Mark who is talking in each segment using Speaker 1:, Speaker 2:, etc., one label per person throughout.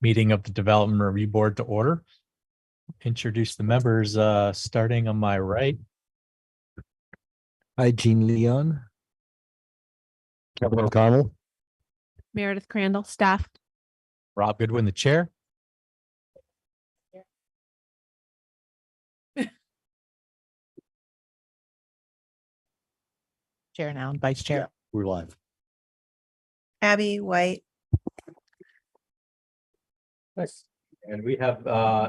Speaker 1: meeting of the Development Review Board to order. Introduce the members, starting on my right.
Speaker 2: Hi, Gene Leon.
Speaker 3: Kevin O'Connell.
Speaker 4: Meredith Crandall, staff.
Speaker 1: Rob Goodwin, the chair.
Speaker 5: Chair now and vice chair.
Speaker 3: We're live.
Speaker 5: Abby White.
Speaker 1: Nice. And we have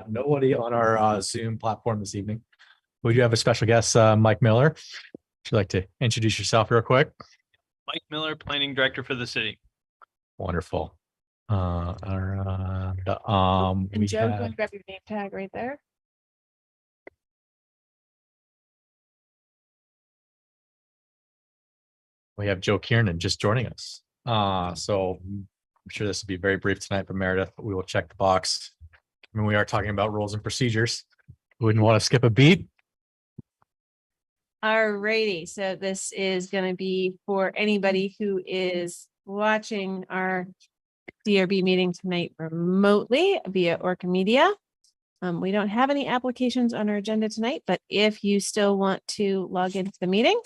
Speaker 1: nobody on our Zoom platform this evening. We do have a special guest, Mike Miller. Would you like to introduce yourself real quick?
Speaker 6: Mike Miller, planning director for the city.
Speaker 1: Wonderful. We
Speaker 4: And Joe, go
Speaker 1: have,
Speaker 4: and grab your name tag right there.
Speaker 1: we have Joe Kiernan just joining us. So I'm sure this will be very brief tonight for Meredith, but we will check the box. I mean, we are talking about rules and procedures. Wouldn't want to skip a beat.
Speaker 4: Alrighty, so this is going to be for anybody who is watching our DRB meeting tonight remotely via ORCA Media. We don't have any applications on our agenda tonight, but if you still want to log into the meeting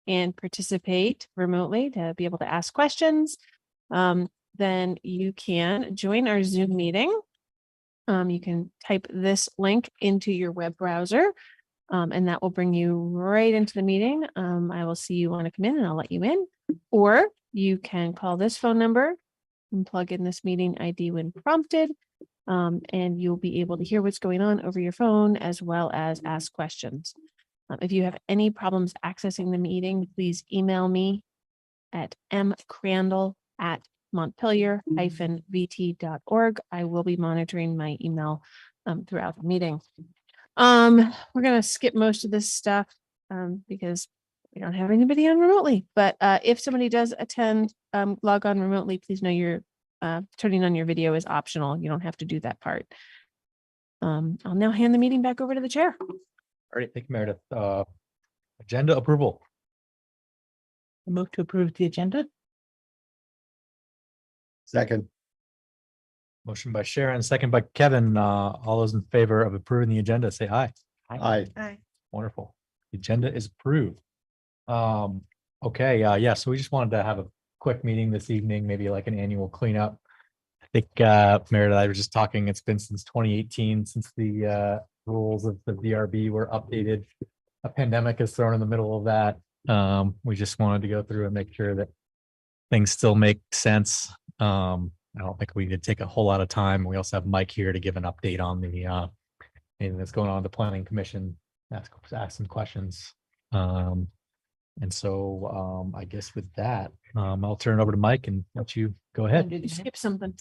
Speaker 4: and participate remotely to be able to ask questions, then you can join our Zoom meeting. You can type this link into your web browser, and that will bring you right into the meeting. I will see you want to come in and I'll let you in, or you can call this phone number and plug in this meeting ID when prompted, and you'll be able to hear what's going on over your phone as well as ask questions. If you have any problems accessing the meeting, please email me at mcrandall@montpelier-vt.org. I will be monitoring my email throughout the meeting. We're going to skip most of this stuff because we don't have anybody on remotely. But if somebody does attend, log on remotely, please know your turning on your video is optional. You don't have to do that part. I'll now hand the meeting back over to the chair.
Speaker 1: All right, thank you, Meredith. Agenda approval.
Speaker 5: I move to approve the agenda.
Speaker 3: Second.
Speaker 1: Motion by Sharon, second by Kevin. All those in favor of approving the agenda, say aye.
Speaker 3: Aye.
Speaker 5: Aye.
Speaker 1: Wonderful. The agenda is approved. Okay, yeah, so we just wanted to have a quick meeting this evening, maybe like an annual cleanup. I think Meredith and I were just talking, it's been since 2018 since the rules of the DRB were updated. A pandemic is thrown in the middle of that. We just wanted to go through and make sure that things still make sense. I don't think we need to take a whole lot of time. We also have Mike here to give an update on the anything that's going on in the planning commission, ask some questions. And so I guess with that, I'll turn it over to Mike and let you go ahead.
Speaker 4: Did you skip something?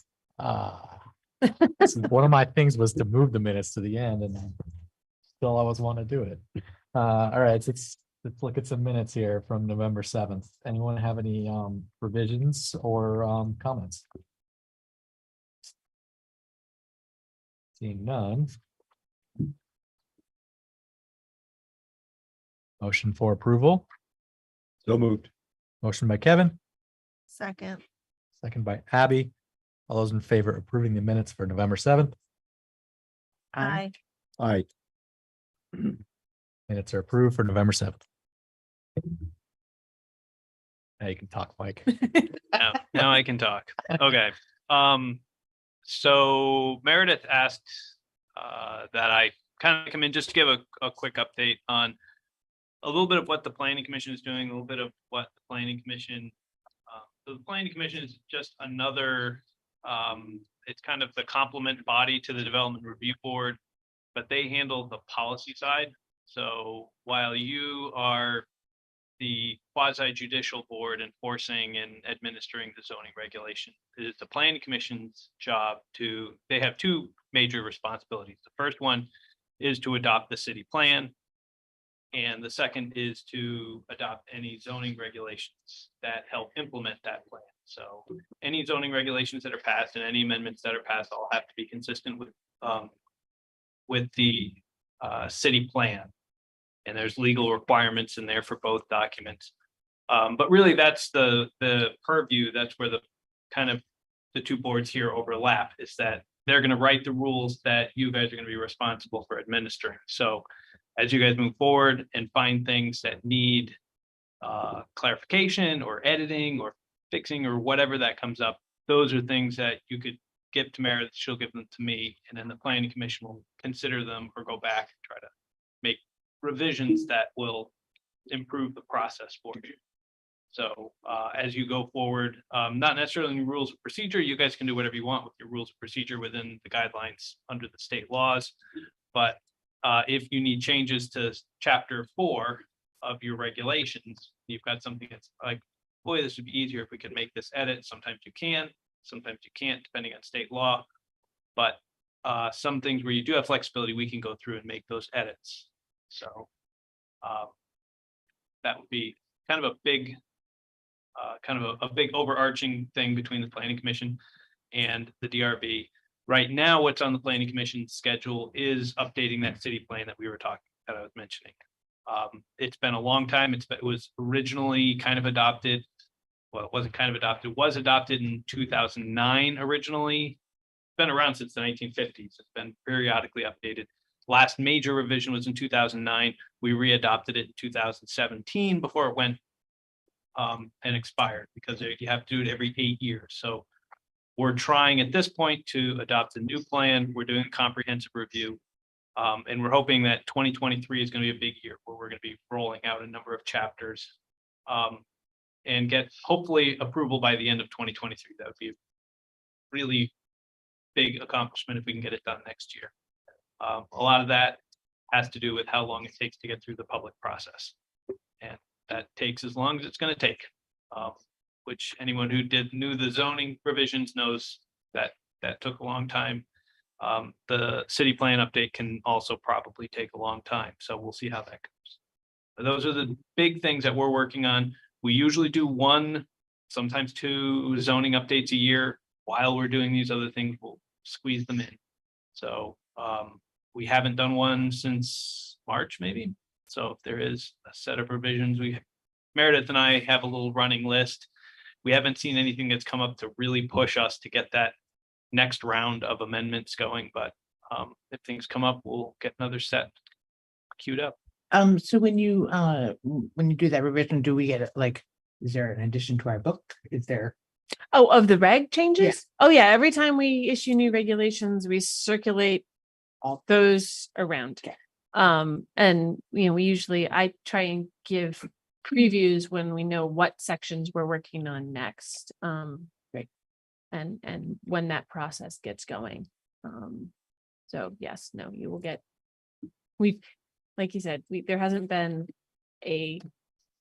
Speaker 1: One of my things was to move the minutes to the end, and still I always want to do it. All right, let's look at some minutes here from November 7th. Anyone have any revisions or comments? Seeing none. Motion for approval.
Speaker 3: So moved.
Speaker 1: Motion by Kevin,
Speaker 5: Second.
Speaker 1: second by Abby. All those in favor of approving the minutes for November 7th?
Speaker 5: Aye.
Speaker 3: Aye.
Speaker 1: Minutes are approved for November 7th. Now you can talk, Mike.
Speaker 6: Now I can talk. Okay. So Meredith asked that I kind of come in just to give a quick update on a little bit of what the planning commission is doing, a little bit of what the planning commission. So the planning commission is just another. It's kind of the complement body to the development review board, but they handle the policy side. So while you are the quasi judicial board enforcing and administering the zoning regulation, it is the planning commission's job to, they have two major responsibilities. The first one is to adopt the city plan. And the second is to adopt any zoning regulations that help implement that plan. So any zoning regulations that are passed and any amendments that are passed all have to be consistent with the city plan. And there's legal requirements in there for both documents. But really that's the purview, that's where the kind of the two boards here overlap, is that they're gonna write the rules that you guys are gonna be responsible for administering. So as you guys move forward and find things that need clarification or editing or fixing or whatever that comes up, those are things that you could give to Meredith, she'll give them to me, and then the planning commission will consider them or go back and try to make revisions that will improve the process for you. So as you go forward, not necessarily in rules of procedure, you guys can do whatever you want with your rules of procedure within the guidelines under the state laws. But if you need changes to chapter 4 of your regulations, you've got something that's like, boy, this would be easier if we could make this edit. Sometimes you can, sometimes you can't, depending on state law. But some things where you do have flexibility, we can go through and make those edits. So that would be kind of a big overarching thing between the planning commission and the DRB. Right now, what's on the planning commission schedule is updating that city plan that I was mentioning. It's been a long time. It was originally kind of adopted. Well, it wasn't kind of adopted. It was adopted in 2009 originally. It's been around since the 1950s. It's been periodically updated. Last major revision was in 2009. We readopted it in 2017 before it went and expired, because you have to do it every 8 years. So we're trying at this point to adopt a new plan. We're doing a comprehensive review. And we're hoping that 2023 is going to be a big year where we're going to be rolling out a number of chapters and get hopefully approval by the end of 2023. That would be a really big accomplishment if we can get it done next year. A lot of that has to do with how long it takes to get through the public process. And that takes as long as it's going to take, which anyone who knew the zoning provisions knows that that took a long time. The city plan update can also probably take a long time. So we'll see how that goes. But those are the big things that we're working on. We usually do 1, sometimes 2 zoning updates a year. While we're doing these other things, we'll squeeze them in. So we haven't done one since March, maybe. So if there is a set of revisions, Meredith and I have a little running list. We haven't seen anything that's come up to really push us to get that next round of amendments going, but if things come up, we'll get another set queued up.
Speaker 5: So when you do that revision, do we get it, like, is there an addition to our book? Is there?
Speaker 4: Oh, of the reg changes? Oh, yeah. Every time we issue new regulations, we circulate all those around.
Speaker 5: Okay.
Speaker 4: And I try and give previews when we know what sections we're working on next.
Speaker 5: Right.
Speaker 4: And when that process gets going. So yes, no, you will get, like you said, there hasn't been a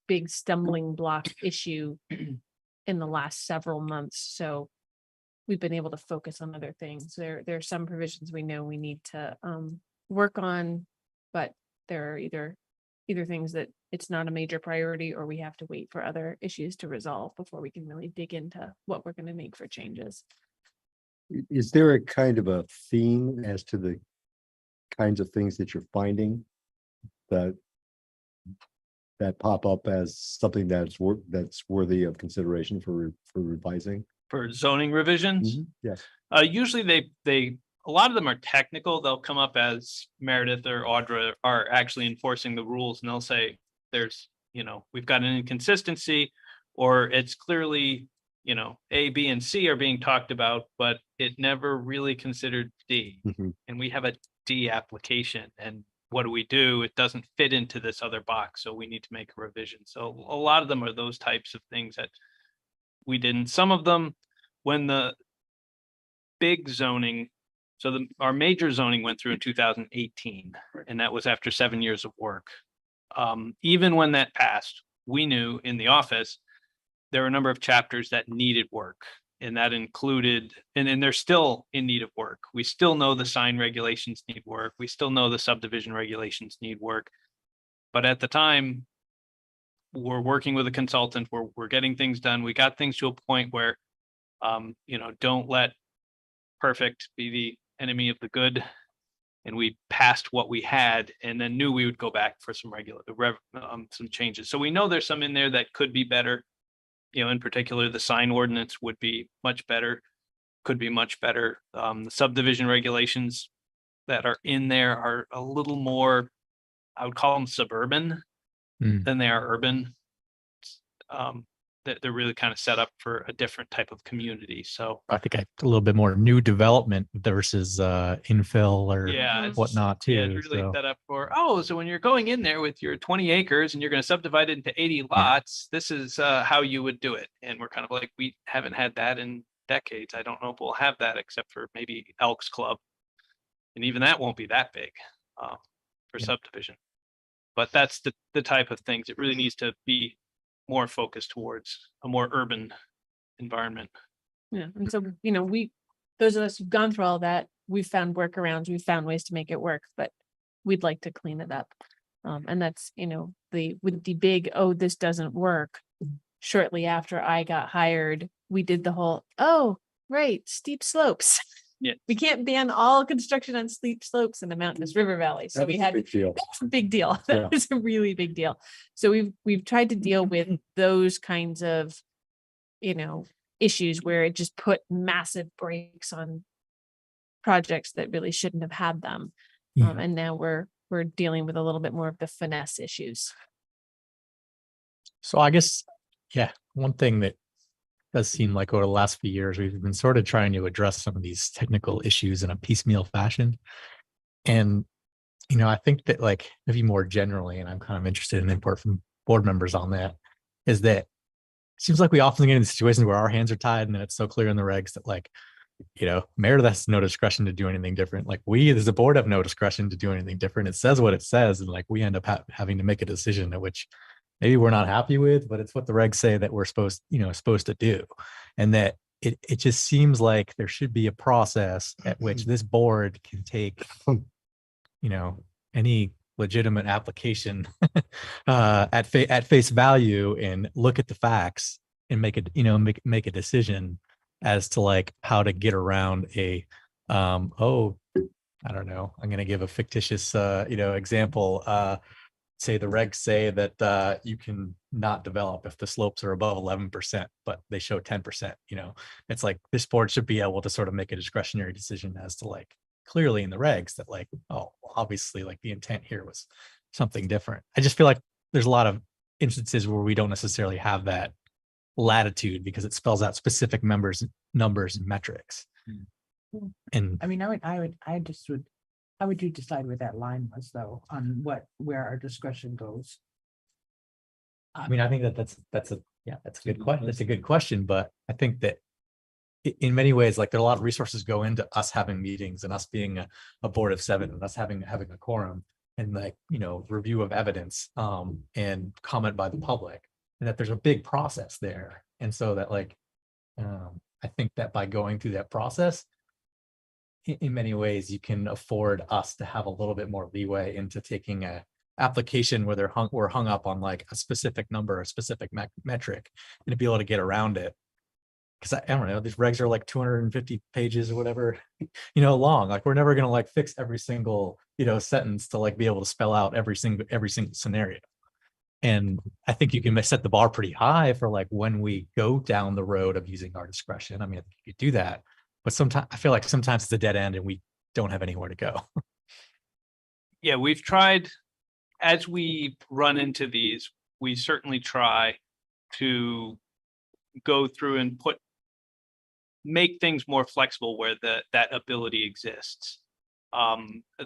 Speaker 4: big stumbling block issue in the last several months. So we've been able to focus on other things. There are some provisions we know we need to work on, but there are either things that it's not a major priority, or we have to wait for other issues to resolve before we can really dig into what we're going to make for changes.
Speaker 3: Is there a kind of a theme as to the kinds of things that you're finding that pop up as something that's worthy of consideration for revising?
Speaker 6: For zoning revisions,
Speaker 3: Yes.
Speaker 6: usually a lot of them are technical. They'll come up as Meredith or Audra are actually enforcing the rules, and they'll say we've got an inconsistency, or it's clearly, A, B, and C are being talked about, but it never really considered D. And we have a D application, and what do? It doesn't fit into this other box, so we need to make a revision. So a lot of them are those types of things that we didn't. Some of them, when the big zoning, our major zoning went through in 2018, and that was after 7 years of work. Even when that passed, we knew in the office there were a number of chapters that needed work, and that included, and they're still in need of work. We still know the sign regulations need work. We still know the subdivision regulations need work. But at the time, we're working with a consultant, we're getting things done. We got things to a point where, don't let perfect be the enemy of the good. And we passed what we had, and then knew we would go back for some some changes. So we know there's some in there that could be better. In particular, the sign ordinance would be much better. could be much better. The subdivision regulations that are in there are a little more, I would call them suburban
Speaker 1: Mm.
Speaker 6: than they are urban. They're really kind of set up for a different type of community. So
Speaker 1: I think a little bit more new development versus infill or
Speaker 6: yeah, it's,
Speaker 1: whatnot
Speaker 6: yeah,
Speaker 1: too.
Speaker 6: it's really
Speaker 1: So
Speaker 6: set up for, oh, so when you're going in there with your 20 acres and you're going to subdivide it into 80 lots, this is how you would do it. And we're kind of like, we haven't had that in decades. I don't know if we'll have that except for maybe Elks Club. And even that won't be that big for
Speaker 1: Yeah.
Speaker 6: subdivision. But that's the type of things. It really needs to be more focused towards a more urban environment.
Speaker 4: Yeah, and so, those of us who've gone through all that, we've found workarounds, we've found ways to make it work, but we'd like to clean it up. And that's, with the big, oh, this doesn't work. Shortly after I got hired, we did the whole, oh, right, steep slopes.
Speaker 6: Yeah.
Speaker 4: We can't ban all construction on steep slopes in the mountainous river valley. So we
Speaker 3: That's a
Speaker 4: had
Speaker 3: big deal.
Speaker 4: that's a big deal.
Speaker 3: Yeah.
Speaker 4: That is a really big deal. So we've tried to deal with those kinds of, issues where it just put massive brakes on projects that really shouldn't have had them.
Speaker 1: Yeah.
Speaker 4: And now we're dealing with a little bit more of the finesse issues.
Speaker 1: So I guess, yeah, one thing that does seem like over the last few years, we've been sort of trying to address some of these technical issues in a piecemeal fashion. And, I think that like maybe more generally, and I'm kind of interested in input from board members on that, is that it seems like we often get in situations where our hands are tied and then it's so clear in the regs that like, Meredith has no discretion to do anything different. Like we as a board have no discretion to do anything different. It says what it says. And like we end up having to make a decision at which maybe we're not happy with, but it's what the regs say that we're supposed to do. And that it just seems like there should be a process at which this board can take, any legitimate application at face value and look at the facts and make it, make a decision as to like how to get around a I don't know, I'm going to give a fictitious example. Say the regs say that you can not develop if the slopes are above 11%, but they show 10%. It's like this board should be able to sort of make a discretionary decision as to like clearly in the regs that like, oh, obviously like the intent here was something different. I just feel like there's a lot of instances where we don't necessarily have that latitude because it spells out specific numbers and metrics. And
Speaker 5: I mean, how would you decide where that line was though, on where our discretion goes?
Speaker 1: I mean, I think that's a good question. That's a good question, but I think that in many ways, like there are a lot of resources go into us having meetings and us being a board of 7 and us having a quorum and like, review of evidence and comment by the public, and that there's a big process there. And so that like, I think that by going through that process, in many ways, you can afford us to have a little bit more leeway into taking a application where we're hung up on like a specific number, a specific metric, and to be able to get around it. Because I don't know, these regs are like 250 pages or whatever, long. Like we're never gonna like fix every single sentence to like be able to spell out every single scenario. And I think you can set the bar pretty high for like when we go down the road of using our discretion. I mean, I think you could do that, but sometimes I feel like sometimes it's a dead end and we don't have anywhere to go.
Speaker 6: Yeah, we've tried, as we run into these, we certainly try to go through and make things more flexible where that ability exists.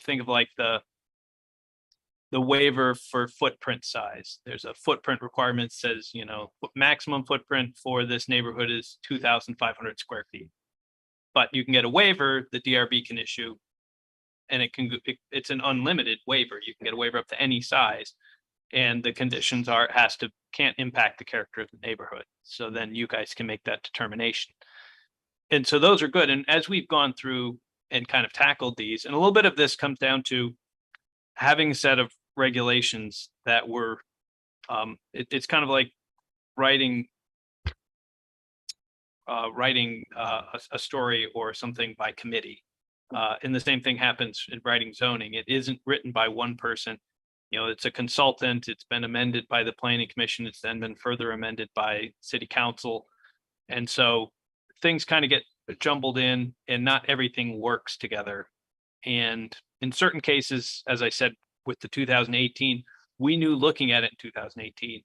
Speaker 6: Think of like the waiver for footprint size. There's a footprint requirement that says, maximum footprint for this neighborhood is 2,500 square feet. But you can get a waiver the DRB can issue, and it's an unlimited waiver. You can get a waiver up to any size. And the conditions are, can't impact the character of the neighborhood. So then you guys can make that determination. And so those are good. And as we've gone through and kind of tackled these, and a little bit of this comes down to having a set of regulations that were, it's kind of like writing a story or something by committee. And the same thing happens in writing zoning. It isn't written by one person. It's a consultant. It's been amended by the planning commission. It's then been further amended by city council. And so things kind of get jumbled in and not everything works together. And in certain cases, as I said, with the 2018, we knew looking at it in 2018,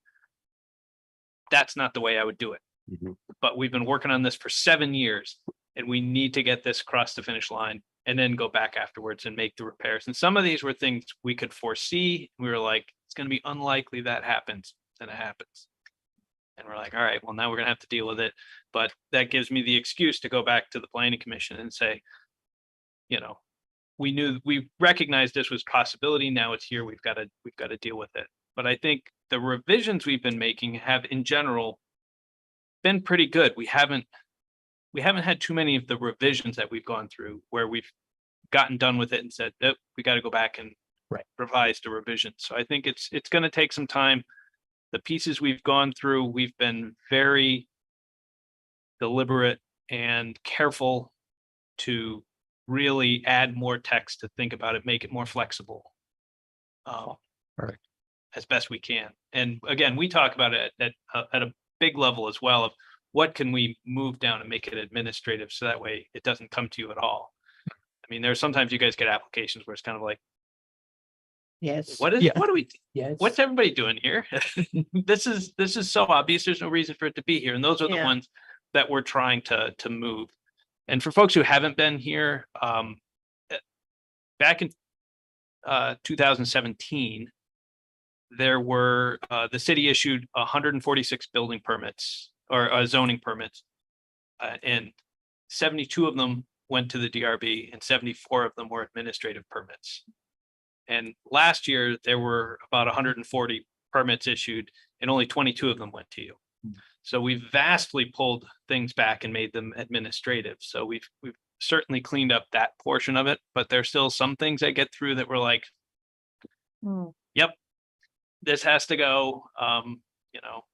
Speaker 6: that's not the way I would do it.
Speaker 3: Mhm.
Speaker 6: But we've been working on this for 7 years and we need to get this across the finish line and then go back afterwards and make the repairs. And some of these were things we could foresee. We were like, it's going to be unlikely that happens. Then it happens. And we're like, all right, well, now we're going to have to deal with it. But that gives me the excuse to go back to the planning commission and say, you know, we recognized this was a possibility. Now it's here. We've got to deal with it. But I think the revisions we've been making have in general been pretty good. We haven't had too many of the revisions that we've gone through where we've gotten done with it and said, nope, we got to go back and revise the revision. So I think it's going to take some time. The pieces we've gone through, we've been very deliberate and careful to really add more text to think about it, make it more flexible.
Speaker 1: Perfect.
Speaker 6: As best we can. And again, we talk about it at a big level as well of what can we move down and make it administrative so that way it doesn't come to you at all. I mean, there's sometimes you guys get applications where it's kind of like,
Speaker 5: Yes.
Speaker 6: what
Speaker 1: Yeah.
Speaker 6: are we,
Speaker 5: Yes.
Speaker 6: what's everybody doing here? This is so obvious. There's no reason for it to be here. And those are the
Speaker 4: Yeah.
Speaker 6: ones that we're trying to move. And for folks who haven't been here, back in 2017, there were the city issued 146 building permits or zoning permits, and 72 of them went to the DRB and 74 of them were administrative permits. And last year there were about 140 permits issued and only 22 of them went to you. So we've vastly pulled things back and made them administrative. So we've certainly cleaned up that portion of it, but there's still some things that get through that we're like, yep, this has to go. You know,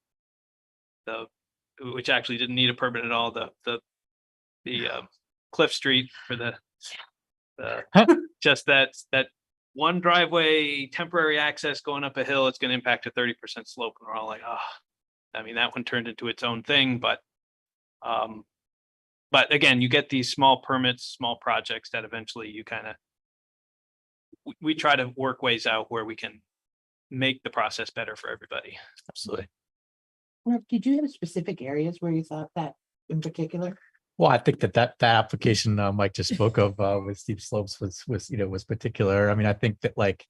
Speaker 6: which actually didn't need a permit at all. The Cliff Street for the just that one driveway temporary access going up a hill, it's going to impact a 30% slope. And we're all like, oh, I mean, that one turned into its own thing, but again, you get these small permits, small projects that eventually you kind of, we try to work ways out where we can make the process better for everybody.
Speaker 1: Absolutely.
Speaker 5: Mark, did you have specific areas where you thought that in particular?
Speaker 1: Well, I think that application Mike just spoke of with steep slopes was particular. I mean, I think that like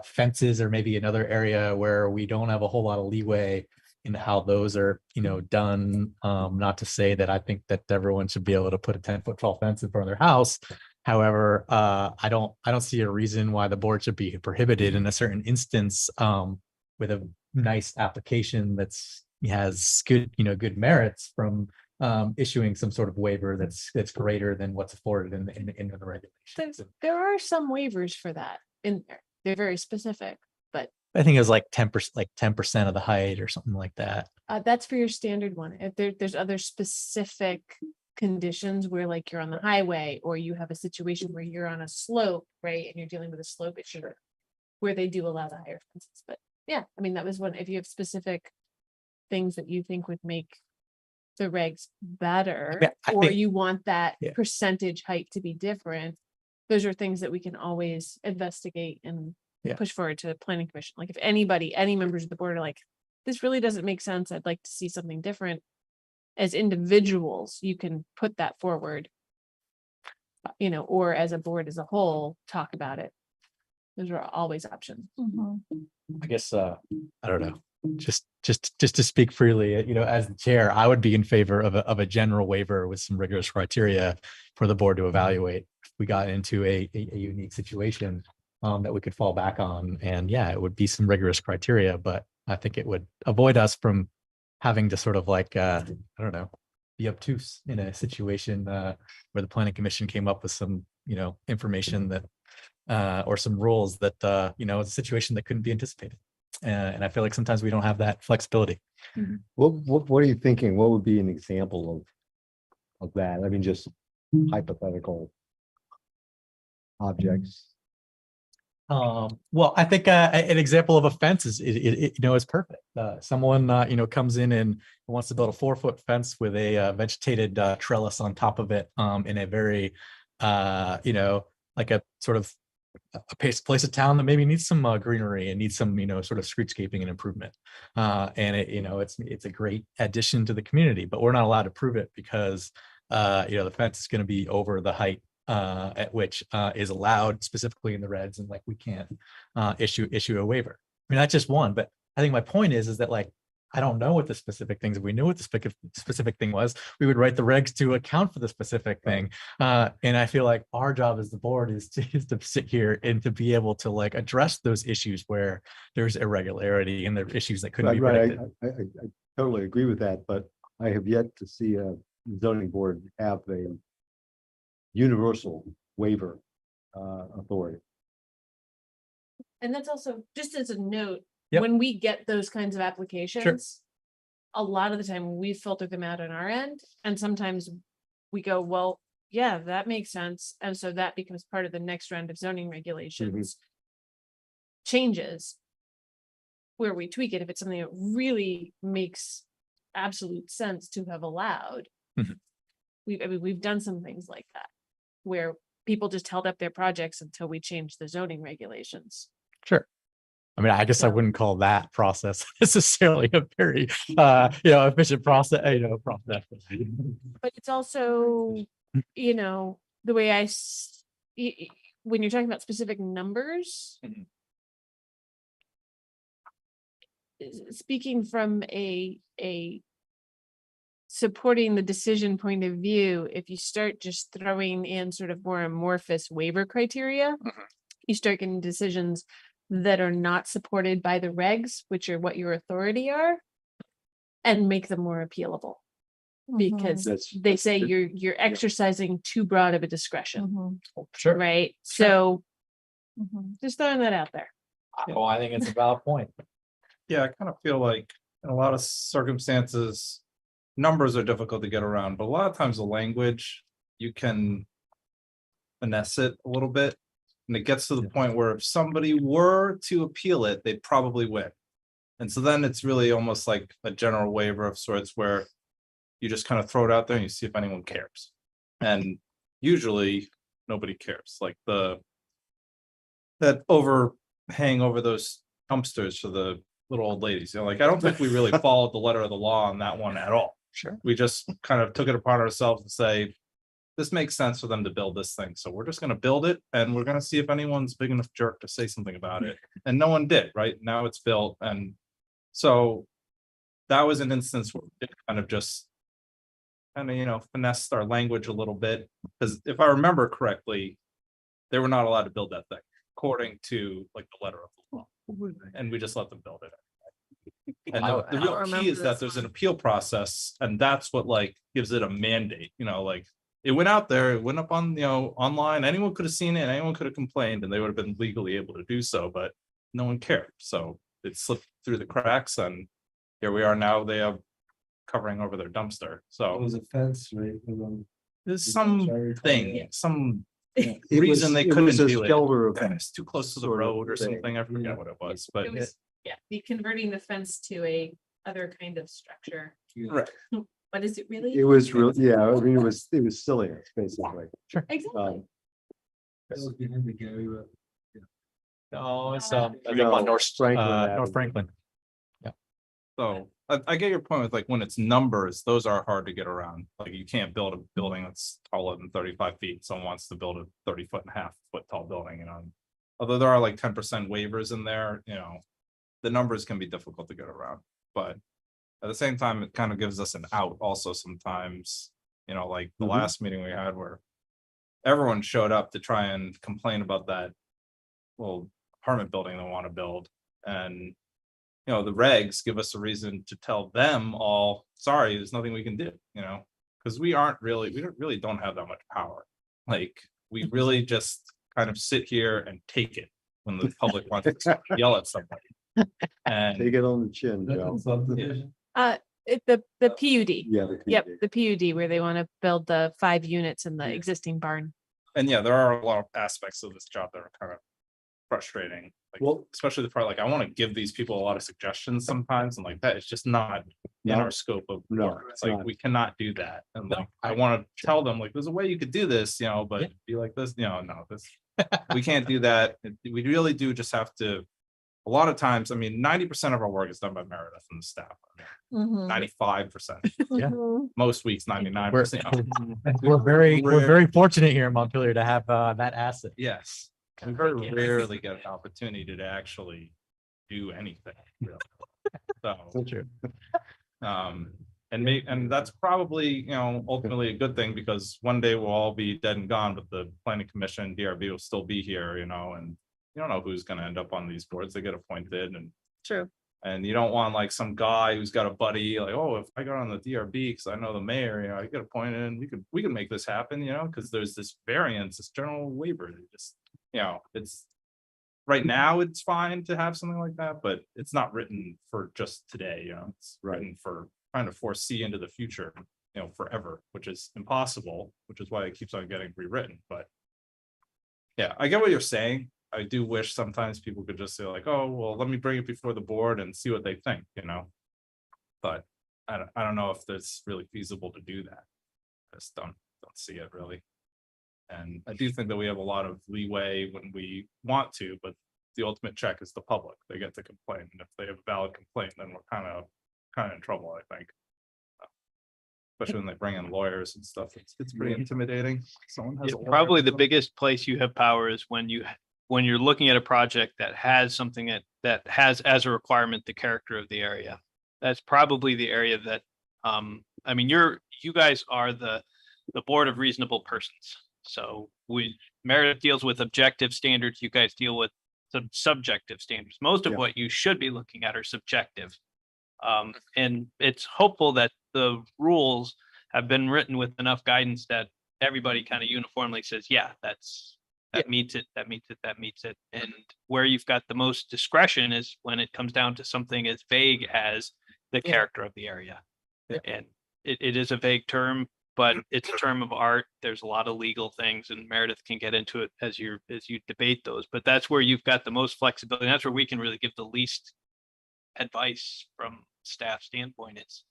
Speaker 1: fences are maybe another area where we don't have a whole lot of leeway in how those are, done. Not to say that I think that everyone should be able to put a 10-foot tall fence in front of their house. However, I don't see a reason why the board should be prohibited in a certain instance with a nice application has good merits from issuing some sort of waiver that's greater than what's afforded in the regulations.
Speaker 4: There are some waivers for that in there. They're very specific, but
Speaker 1: I think it was like 10% of the height or something like that.
Speaker 4: that's for your standard one. If there's other specific conditions where like you're on the highway or you have a situation where you're on a slope, right? And you're dealing with a slope issue where they do allow the higher fences. But yeah, I mean, that was one, if you have specific things that you think would make the regs better,
Speaker 1: I
Speaker 4: or
Speaker 1: think-
Speaker 4: you want that
Speaker 1: Yeah.
Speaker 4: percentage height to be different, those are things that we can always investigate and
Speaker 1: Yeah.
Speaker 4: push forward to the planning commission. Like if any members of the board are like, this really doesn't make sense, I'd like to see something different. As individuals, you can put that forward, or as a board as a whole, talk about it. Those are always options.
Speaker 1: I guess I don't know. Just to speak freely, as the chair, I would be in favor of a general waiver with some rigorous criteria for the board to evaluate if we got into a unique situation that we could fall back on. And yeah, it would be some rigorous criteria, but I think it would avoid us from having to sort of like I don't know, be obtuse in a situation where the planning commission came up with some information that or some rules that it's a situation that couldn't be anticipated. And I feel like sometimes we don't have that flexibility.
Speaker 3: What are you thinking? What would be an example of that? I mean, just hypothetical objects.
Speaker 1: Well, I think an example of a fence is, is perfect. Someone, comes in and wants to build a 4-foot fence with a vegetated trellis on top of it, in a very, like a sort of a place of town that maybe needs some greenery and needs some, sort of streetscaping and improvement. And it's a great addition to the community, but we're not allowed to prove it because, the fence is going to be over the height at which is allowed specifically in the regs, and like we can't issue a waiver. I mean, that's just one, but I think my point is that like I don't know what the specific things. If we knew what the specific thing was, we would write the regs to account for the specific thing. And I feel like our job as the board is to sit here and to be able to like address those issues where there's irregularity and there are issues that couldn't be
Speaker 3: Right,
Speaker 1: predicted.
Speaker 3: I totally agree with that, but I have yet to see a zoning board have a universal waiver authority.
Speaker 4: And that's also, just as a note,
Speaker 1: Yep.
Speaker 4: when we get those kinds of applications, a lot of the time we filter them out on our end, and sometimes we go, well, yeah, that makes sense. And so that becomes part of the next round of zoning regulations changes where we tweak it. If it's something that really makes absolute sense to have allowed.
Speaker 1: Mhm.
Speaker 4: We've done some things like that, where people just held up their projects until we changed the zoning regulations.
Speaker 1: Sure. I mean, I guess I
Speaker 4: So-
Speaker 1: wouldn't call that process necessarily a very, efficient process, process.
Speaker 4: But it's also, the way when you're talking about specific numbers.
Speaker 1: Mhm.
Speaker 4: Speaking from a supporting the decision point of view, if you start just throwing in sort of more amorphous waiver criteria, you start getting decisions that are not supported by the regs, which are what your authority are, and make them more appealable. Because
Speaker 3: That's-
Speaker 4: they say you're exercising too broad of a discretion,
Speaker 1: Sure.
Speaker 4: right? So just throwing that out there.
Speaker 1: Oh, I think it's a valid point.
Speaker 2: Yeah, I kind of feel like in a lot of circumstances, numbers are difficult to get around, but a lot of times the language, you can finesse it a little bit. And it gets to the point where if somebody were to appeal it, they'd probably win. And so then it's really almost like a general waiver of sorts where you just kind of throw it out there and you see if anyone cares. And usually nobody cares. Like that overhang over those dumpsters for the little old ladies, like I don't think we really followed the letter of the law on that one at all.
Speaker 1: Sure.
Speaker 2: We just kind of took it upon ourselves to say, this makes sense for them to build this thing. So we're just going to build it and we're going to see if anyone's big enough jerk to say something about it. And no one did, right? Now it's built. And so that was an instance where we kind of just finessed our language a little bit. Because if I remember correctly, they were not allowed to build that thing according to like the letter of the law. And we just let them build it. And the real key is that there's an appeal process, and that's what like gives it a mandate, like it went out there, it went up on, online, anyone could have seen it, anyone could have complained, and they would have been legally able to do so, but no one cared. So it slipped through the cracks, and here we are now, they have covering over their dumpster. So
Speaker 7: was a fence, right?
Speaker 2: there's something, some
Speaker 3: It
Speaker 2: reason
Speaker 3: was-
Speaker 2: they
Speaker 3: it
Speaker 2: couldn't
Speaker 3: was a
Speaker 2: do it.
Speaker 3: shelter of
Speaker 2: It's too close to the
Speaker 3: sort of
Speaker 2: road or
Speaker 3: thing.
Speaker 2: something, I forget what it was, but
Speaker 4: It was, be converting the fence to a other kind of structure.
Speaker 2: right.
Speaker 4: But is it really?
Speaker 3: It was real, yeah, I mean, it was silliness, basically.
Speaker 4: Exactly.
Speaker 7: That was behind the Gary Road.
Speaker 1: No, it's
Speaker 3: No, Franklin
Speaker 1: North
Speaker 3: Avenue.
Speaker 1: Franklin.
Speaker 2: So I get your point with like when it's numbers, those are hard to get around. Like you can't build a building that's taller than 35 feet. Someone wants to build a 30-foot tall building, although there are like 10% waivers in there, the numbers can be difficult to get around. But at the same time, it kind of gives us an out also sometimes, like the last meeting we had where everyone showed up to try and complain about that little apartment building they want to build. And the regs give us a reason to tell them all, sorry, there's nothing we can do, because we don't have that much power. Like we really just kind of sit here and take it when the public wants to yell at somebody. And
Speaker 3: Take it on the chin, Joe.
Speaker 7: Subdivision.
Speaker 4: The PUD.
Speaker 3: Yeah. the
Speaker 4: Yep,
Speaker 3: PUD.
Speaker 4: the PUD where they want to build the 5 units in the existing barn.
Speaker 2: yeah, there are a lot of aspects of this job that are kind of frustrating. Like,
Speaker 3: Well-
Speaker 2: especially the part, like, I want to give these people a lot of suggestions sometimes, and like, that is just not in
Speaker 3: No.
Speaker 2: our scope of
Speaker 3: No,
Speaker 2: work. It's
Speaker 3: it's
Speaker 2: like,
Speaker 3: not.
Speaker 2: we cannot do that. And
Speaker 1: No,
Speaker 2: like, I want to tell them, like, there's a way you could do this, you know,
Speaker 1: Yeah.
Speaker 2: but be like this, you know, no, this, we can't do that. We really do just have to, a lot of times, I mean, 90% of our work is done by Meredith and the staff.
Speaker 4: Mhm.
Speaker 2: 95%,
Speaker 1: Yeah.
Speaker 4: Mhm.
Speaker 2: most weeks, 99%.
Speaker 1: We're very fortunate here in Montpelier to have that asset.
Speaker 2: Yes, we very rarely get an opportunity to actually do anything. Really. So,
Speaker 1: True.
Speaker 2: and that's probably, you know, ultimately a good thing, because one day we'll all be dead and gone, but the planning commission, DRB will still be here, you know, and you don't know who's gonna end up on these boards. They get appointed,
Speaker 4: True.
Speaker 2: and you don't want like some guy who's got a buddy, like, oh, if I got on the DRB because I know the mayor, you know, I get appointed and we can make this happen, you know, because there's this variance, this general waiver. They just, you know, it's right now it's fine to have something like that, but it's not written for just today, you know, it's
Speaker 3: Right.
Speaker 2: written for trying to foresee into the future, you know, forever, which is impossible, which is why it keeps on getting rewritten. But yeah, I get what you're saying. I do wish sometimes people could just say like, oh, well, let me bring it before the board and see what they think, you know? But I don't know if that's really feasible to do that. I just don't see it really. And I do think that we have a lot of leeway when we want to, but the ultimate check is the public. They get to complain. And if they have a valid complaint, then we're kind of in trouble, I think. Especially when they bring in lawyers and stuff. It's pretty intimidating. Someone has a lawyer
Speaker 6: Probably
Speaker 2: or
Speaker 6: the
Speaker 2: something.
Speaker 6: biggest place you have power is when you're looking at a project that has something that has as a requirement the character of the area. That's probably the area that, I mean, you guys are the board of reasonable persons. So Meredith deals with objective standards, you guys deal with some subjective standards. Most of
Speaker 3: Yeah.
Speaker 6: what you should be looking at are subjective. And it's hopeful that the rules have been written with enough guidance that everybody kind of uniformly says, yeah, that meets it, that meets it, that meets it. And where you've got the most discretion is when it comes down to something as vague as the character of the area.
Speaker 2: Yeah.
Speaker 6: And it is a vague term, but it's a term of art. There's a lot of legal things, and Meredith can get into it as you debate those. But that's where you've got the most flexibility. And that's where we can really give the least advice from staff standpoint. It's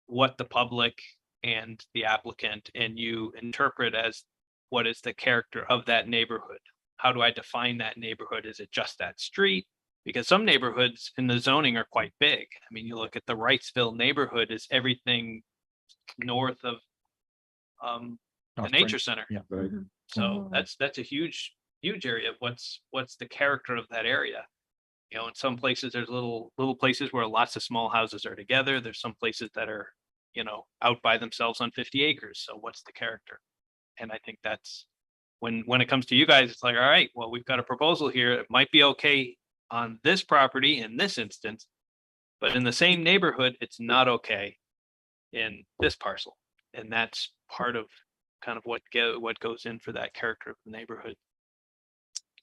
Speaker 6: what the public and the applicant and you interpret as what is the character of that neighborhood. How do I define that neighborhood? Is it just that street? Because some neighborhoods in the zoning are quite big. I mean, you look at the Wrightsville neighborhood is everything north of the nature center.
Speaker 1: Yeah.
Speaker 3: Right.
Speaker 6: So
Speaker 4: Mhm.
Speaker 6: that's a huge area. What's the character of that area? You know, in some places, there's little places where lots of small houses are together. There's some places that are, you know, out by themselves on 50 acres. So what's the character? And I think that's when it comes to you guys, it's like, all right, well, we've got a proposal here. It might be okay on this property in this instance, but in the same neighborhood, it's not okay in this parcel. And that's part of kind of what goes in for that character of the neighborhood.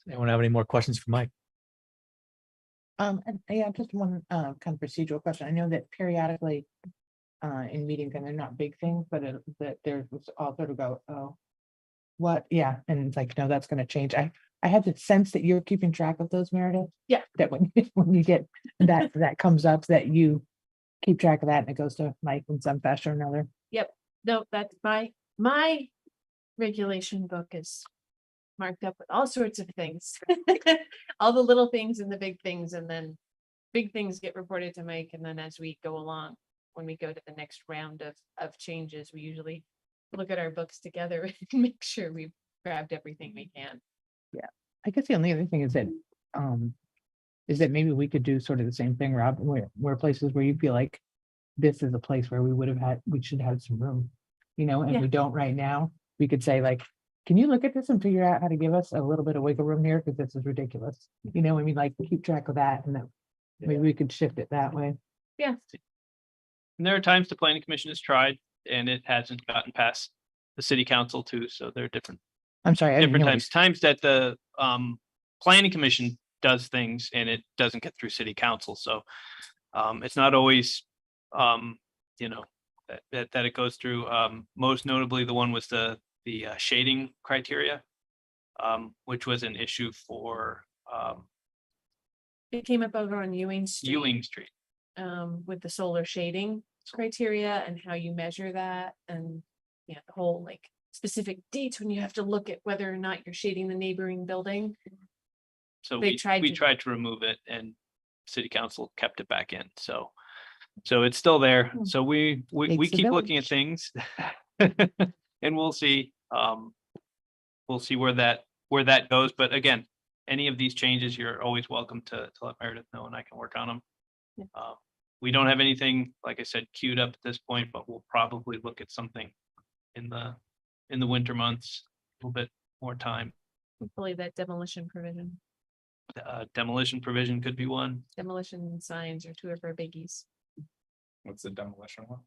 Speaker 1: Anyone have any more questions for Mike?
Speaker 5: And yeah, just one kind of procedural question. I know that periodically in meetings, and they're not big things, but that there's all sort of go, oh, what? Yeah, and it's like, no, that's going to change. I had the sense that you're keeping track of those, Meredith.
Speaker 4: Yeah.
Speaker 5: That when you get that comes up, that you keep track of that, and it goes to Mike in some fashion or another.
Speaker 4: No, that's my regulation book is marked up with all sorts of things. All the little things and the big things, and then big things get reported to Mike, and then as we go along, when we go to the next round of changes, we usually look at our books together and make sure we've grabbed everything we can.
Speaker 5: I guess the only other thing is that maybe we could do sort of the same thing, Rob, where places where you feel like this is a place where we should have some room, you know, and
Speaker 4: Yeah.
Speaker 5: we don't right now. We could say like, can you look at this and figure out how to give us a little bit of wiggle room here? Because this is ridiculous. You know, I mean, like keep track of that, and then maybe we could shift it that way.
Speaker 4: Yeah.
Speaker 6: And there are times the planning commission has tried and it hasn't gotten past the city council too. So there are different
Speaker 5: I'm sorry, I didn't hear what you
Speaker 6: times that the planning commission does things and it doesn't get through city council. So it's not always you know, that it goes through. Most notably, the one was the shading criteria. which was an issue for
Speaker 4: It came up over on Ewing Street.
Speaker 6: Ewing Street.
Speaker 4: With the solar shading criteria and how you measure that and, you know, the whole like specific dates when you have to look at whether or not you're shading the neighboring building.
Speaker 6: So
Speaker 4: They
Speaker 6: we
Speaker 4: tried to-
Speaker 6: tried to remove it and city council kept it back in. So it's still there.
Speaker 4: Hmm.
Speaker 6: So we
Speaker 5: Takes a
Speaker 6: keep looking at
Speaker 5: village.
Speaker 6: things. And we'll see where that goes. But again, any of these changes, you're always welcome to let Meredith know and I can work on them.
Speaker 4: Yeah.
Speaker 6: We don't have anything, like I said, queued up at this point, but we'll probably look at something in the winter months, a little bit more time.
Speaker 4: Hopefully that demolition provision,
Speaker 6: Demolition provision could be one.
Speaker 4: demolition signs are two of our biggies.
Speaker 2: What's the demolition one?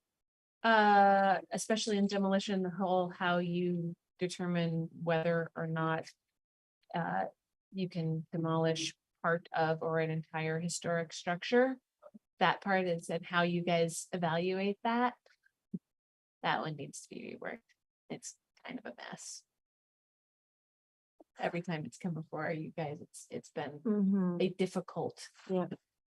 Speaker 4: Especially in demolition, the whole how you determine whether or not you can demolish part of or an entire historic structure. That part is and how you guys evaluate that. That one needs to be reworked. It's kind of a mess. Every time it's come before you guys, it's been a difficult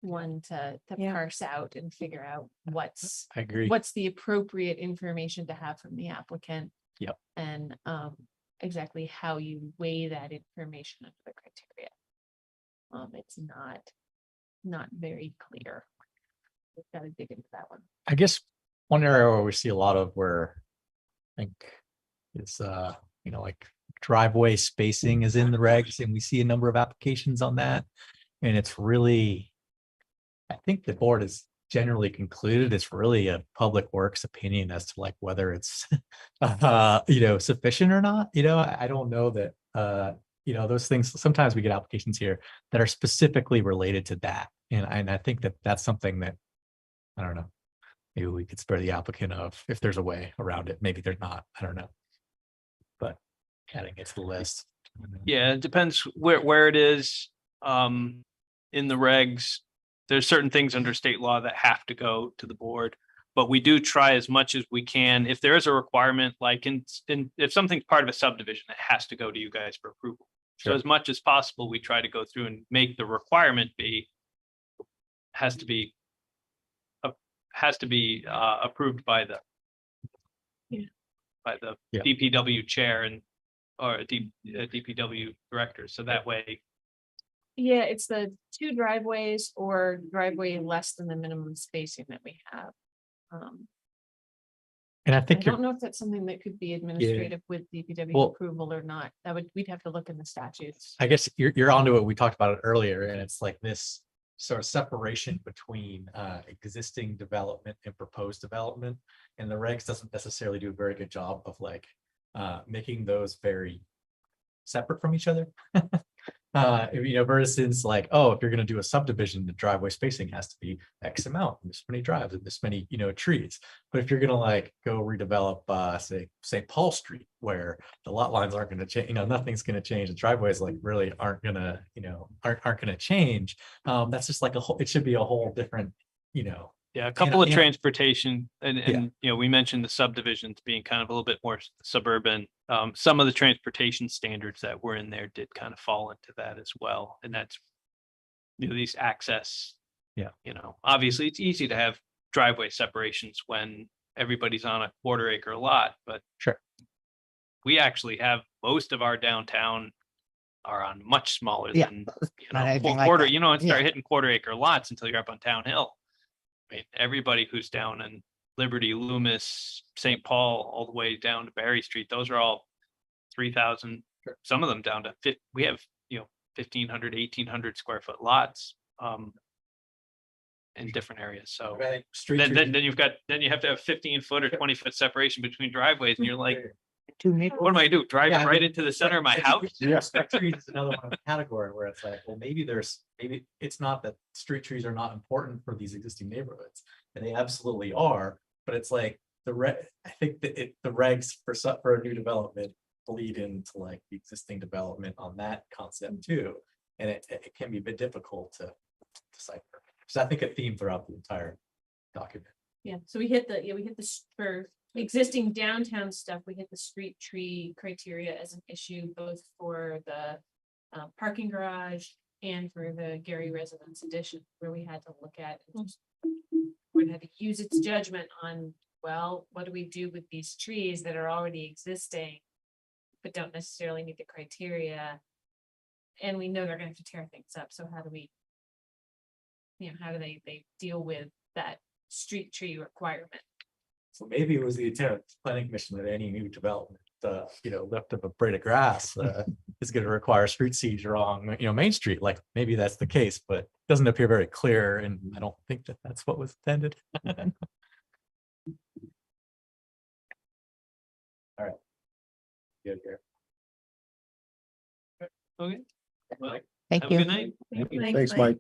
Speaker 4: one to
Speaker 8: Yeah.
Speaker 4: parse out and figure out what's
Speaker 1: I agree.
Speaker 4: what's the appropriate information to have from the applicant.
Speaker 1: Yep.
Speaker 4: And exactly how you weigh that information under the criteria. It's not very clear. We've got to dig into that one.
Speaker 1: I guess one area where we see a lot of where I think it's like driveway spacing is in the regs and we see a number of applications on that. And it's really, I think the board has generally concluded it's really a public works opinion as to like whether it's sufficient or not. I don't know that those things, sometimes we get applications here that are specifically related to that. And I think that that's something that, I don't know, maybe we could spare the applicant of if there's a way around it. Maybe there's not, I don't know. But adding it to the list.
Speaker 6: Yeah, it depends where it is in the regs. There's certain things under state law that have to go to the board, but we do try as much as we can. If there is a requirement, like if something's part of a subdivision, it has to go to you guys for approval. So
Speaker 1: Sure.
Speaker 6: as much as possible, we try to go through and make the requirement has to be approved by the
Speaker 1: Yeah.
Speaker 6: DPW chair or DPW director. So that way,
Speaker 4: Yeah, it's the two driveways or driveway less than the minimum spacing that we have.
Speaker 1: And I
Speaker 4: I
Speaker 1: think
Speaker 4: don't know if that's something that could be administrative with DPW
Speaker 1: Well-
Speaker 4: approval or not. We'd have to look in the statutes.
Speaker 1: I guess you're onto it. We talked about it earlier, and it's like this sort of separation between existing development and proposed development. And the regs doesn't necessarily do a very good job of like making those very separate from each other. Versus like, oh, if you're going to do a subdivision, the driveway spacing has to be X amount, and this many drives and this many, trees. But if you're going to like go redevelop, say St. Paul Street, where the lot lines aren't going to change, nothing's going to change. The driveways like really aren't going to, aren't going to change. That's just like it should be a whole different,
Speaker 6: yeah, a couple of
Speaker 1: yeah.
Speaker 6: transportation and we mentioned the subdivisions being kind of a little bit more suburban. Some of the transportation standards that were in there did kind of fall into that as well. And that's, these access.
Speaker 1: Yeah.
Speaker 6: Obviously it's easy to have driveway separations when everybody's on a quarter acre lot, but
Speaker 1: Sure.
Speaker 6: We actually have most of our downtown are on much smaller
Speaker 5: Yeah,
Speaker 6: than,
Speaker 5: not anything like
Speaker 6: quarter,
Speaker 5: that.
Speaker 6: and start
Speaker 5: Yeah.
Speaker 6: hitting quarter acre lots until you're up on Town Hill. I mean, everybody who's down in Liberty, Loomis, St. Paul, all the way down to Berry Street, those are all 3,000, some of them down to we have, 1,500, 1,800 square foot lots in different areas. So then you have to have 15-foot or 20-foot separation between driveways and you're like,
Speaker 5: Two neighbors.
Speaker 6: what am I gonna do? Drive
Speaker 1: Yeah,
Speaker 6: right into the center of my house?
Speaker 1: Yeah, street trees is another one of the category where it's like, well, maybe it's not that street trees are not important for these existing neighborhoods, and they absolutely are, but it's like I think that the regs for a new development bleed into like the existing development on that concept too, and it can be a bit difficult to decipher. So I think a theme throughout the entire document.
Speaker 4: Yeah, so we hit the for existing downtown stuff, we hit the street tree criteria as an issue, both for the parking garage and for the Gary Residence Edition, where we had to look at, we had to use its judgment on, well, what do we do with these trees that are already existing, but don't necessarily meet the criteria? And we know they're gonna have to tear things up, so how do we, how do they deal with that street tree requirement?
Speaker 1: So maybe it was the intent of the planning commission that any new development, left of a blade of grass, is gonna require street seeds along, Main Street, like, maybe that's the case, but it doesn't appear very clear, and I don't think that that's what was intended. All right. Good here.
Speaker 6: Okay. Well,
Speaker 5: Thank
Speaker 6: have a
Speaker 5: you.
Speaker 6: good night.
Speaker 3: Thanks, Mike.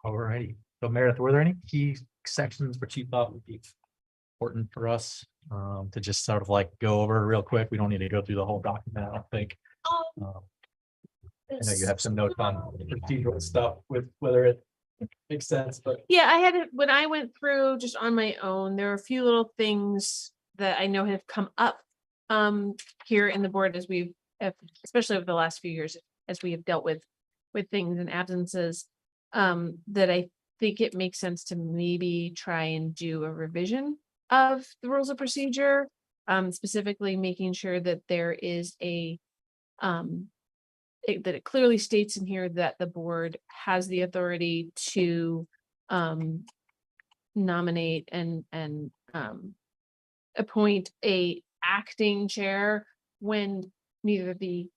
Speaker 1: Alrighty, so Meredith, were there any key sections which you thought would be important for us to just sort of like go over real quick? We don't need to go through the whole document, I don't think. I know you have some notes on procedural stuff with whether it makes sense, but
Speaker 4: Yeah, I had it when I went through just on my own, there are a few little things that I know have come up here in the board as we've, especially over the last few years, as we have dealt with things and absences, that I think it makes sense to maybe try and do a revision of the rules of procedure, specifically making sure that there is that it clearly states in here that the board has the authority to nominate and appoint a acting chair when neither the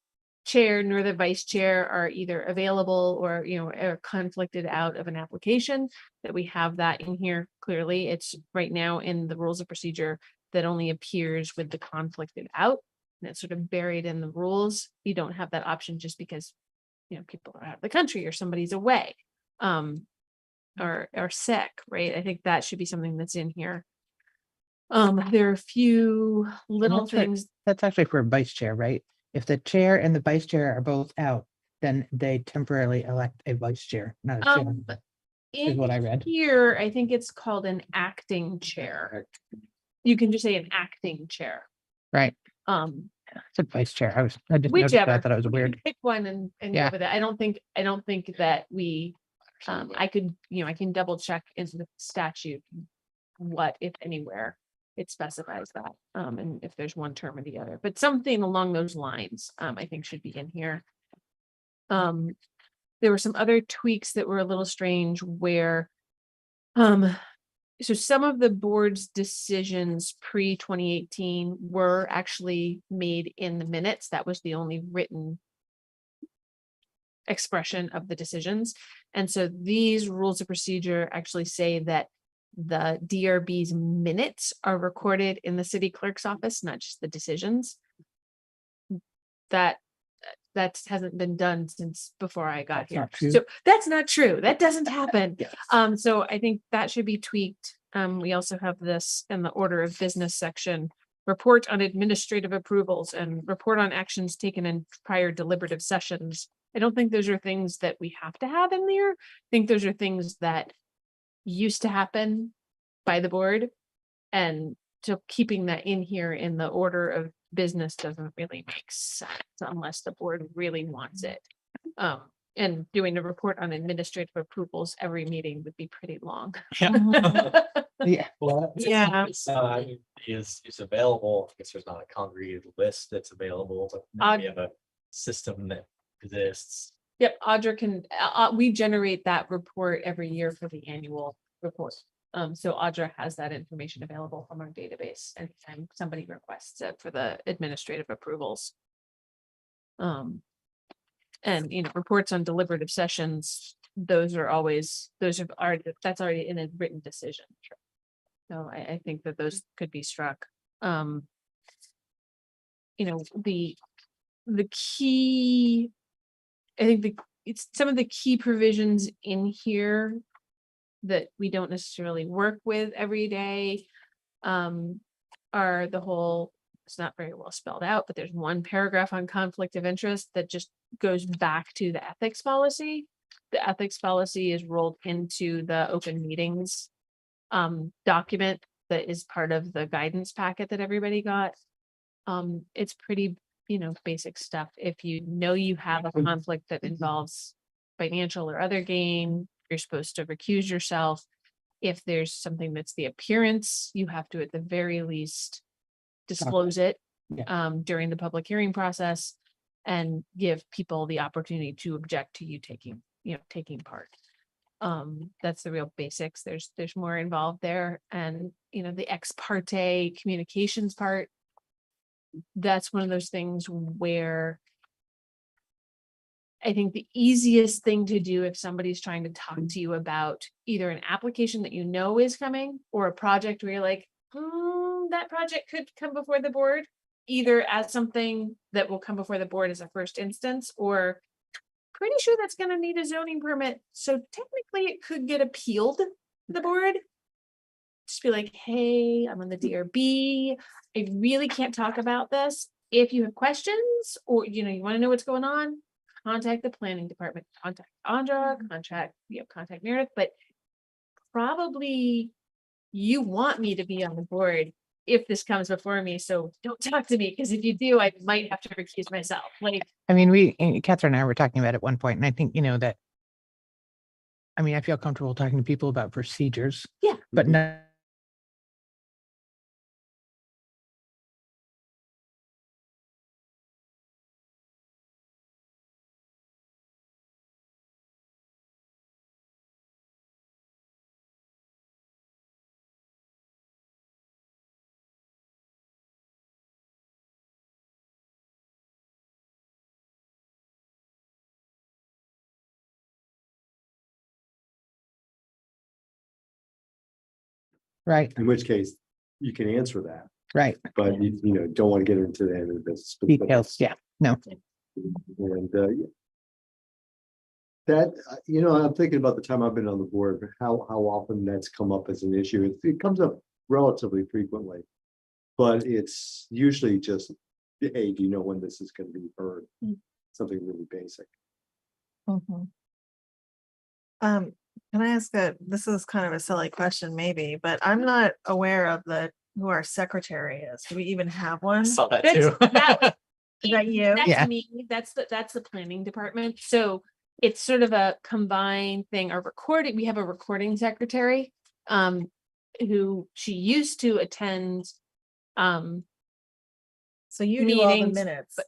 Speaker 4: chair nor the vice chair are either available or, are conflicted out of an application, that we have that in here clearly. It's right now in the rules of procedure that only appears with the conflicted out. And it's sort of buried in the rules. You don't have that option just because, people are out of the country or somebody's away, or sick, right? I think that should be something that's in here. There are a few little
Speaker 5: that's right.
Speaker 4: things.
Speaker 5: That's actually for a vice chair, right? If the chair and the vice chair are both out, then they temporarily elect a vice chair, not a chair. Is what I read.
Speaker 4: Here, I think it's called an acting chair. You can just say an acting chair.
Speaker 5: Right. It's a vice chair. I just noticed that. I
Speaker 4: Whichever.
Speaker 5: thought it was
Speaker 4: We can
Speaker 5: weird.
Speaker 4: pick one and go
Speaker 5: Yeah.
Speaker 4: with it. I don't think that we, I could, I can double check into the statute what, if anywhere, it specifies that, and if there's one term or the other, but something along those lines, I think should be in here. There were some other tweaks that were a little strange where, so some of the board's decisions pre-2018 were actually made in the minutes. That was the only written expression of the decisions. And so these rules of procedure actually say that the DRB's minutes are recorded in the city clerk's office, not just the decisions. That hasn't been done since before I got
Speaker 5: That's
Speaker 4: here.
Speaker 5: not true.
Speaker 4: So that's not true. That doesn't happen. So I think that should be tweaked. We also have this in the order of business section, report on administrative approvals and report on actions taken in prior deliberative sessions. I don't think those are things that we have to have in there. I think those are things that used to happen by the board. And so keeping that in here in the order of business doesn't really make sense unless the board really wants it. And doing a report on administrative approvals every meeting would be pretty long.
Speaker 5: Yeah.
Speaker 1: well,
Speaker 4: Yeah.
Speaker 1: Is available. I guess there's not a congregated list that's available, but now we have a system that exists.
Speaker 4: Yep, Audra can, we generate that report every year for the annual report. So Audra has that information available from our database anytime somebody requests it for the administrative approvals. And, reports on deliberative sessions, that's already in a written decision. So I think that those could be struck. The key, I think it's some of the key provisions in here that we don't necessarily work with every day, are the whole it's not very well spelled out, but there's one paragraph on conflict of interest that just goes back to the ethics policy. The ethics policy is rolled into the open meetings document that is part of the guidance packet that everybody got. It's pretty, basic stuff. If you know you have a conflict that involves financial or other gain, you're supposed to recuse yourself. If there's something that's the appearance, you have to at the very least disclose it during the public hearing process and give people the opportunity to object to you taking part. That's the real basics. There's more involved there. And, the ex parte communications part, that's one of those things where I think the easiest thing to do if somebody's trying to talk to you about either an application that is coming or a project where you're like, that project could come before the board, either as something that will come before the board as a first instance, or pretty sure that's going to need a zoning permit. So technically it could get appealed to the board. Just be like, hey, I'm on the DRB. I really can't talk about this. If you have questions or, you want to know what's going on, contact the planning department, contact Andra, contact Meredith, but probably you want me to be on the board if this comes before me. So don't talk to me, because if you do, I might have to recuse myself. Like,
Speaker 5: I mean, Catherine and I were talking about it at one point, and I think, that. I mean, I feel comfortable talking to people about procedures.
Speaker 4: Yeah.
Speaker 5: But no. Right,
Speaker 3: In which case, you can answer that,
Speaker 5: right.
Speaker 3: but you don't want to get into the end of this.
Speaker 5: Details, yeah, no.
Speaker 3: And that, I'm thinking about the time I've been on the board, how often that's come up as an issue. It comes up relatively frequently. But it's usually just, hey, do you know when this is going to be heard? Something really basic.
Speaker 8: Can I ask this is kind of a silly question maybe, but I'm not aware of who our secretary is. Do we even have one?
Speaker 1: Saw that
Speaker 4: That's-
Speaker 1: too.
Speaker 8: Is that you?
Speaker 4: That's
Speaker 5: Yeah.
Speaker 4: me. That's the planning department. So it's sort of a combined thing. We have a recording secretary, who she used to attend,
Speaker 8: So you do all the
Speaker 4: meetings,
Speaker 8: minutes.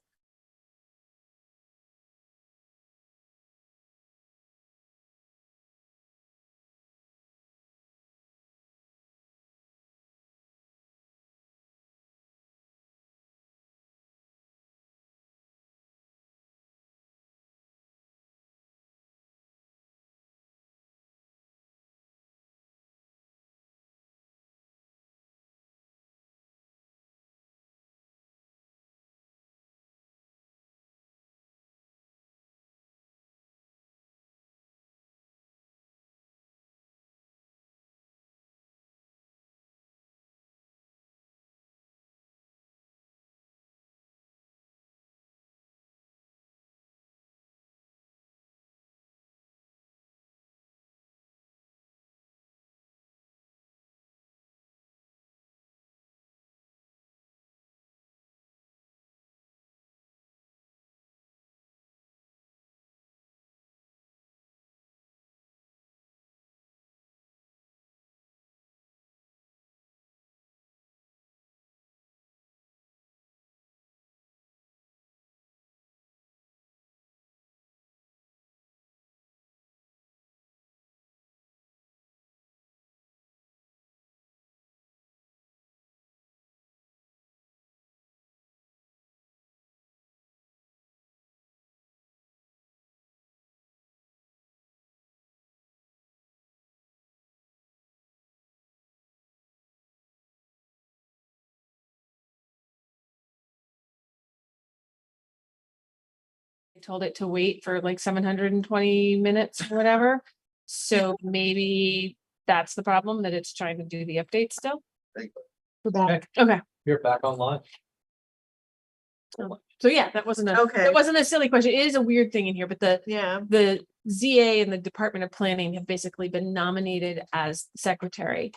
Speaker 4: told it to wait for like 720 minutes or whatever. So maybe that's the problem, that it's trying to do the update still.
Speaker 1: Okay,
Speaker 4: Okay.
Speaker 1: you're back online.
Speaker 4: So yeah, that wasn't
Speaker 8: Okay.
Speaker 4: that wasn't a silly question. It is a weird thing in here, but
Speaker 8: Yeah,
Speaker 4: the ZA and the Department of Planning have basically been nominated as secretary.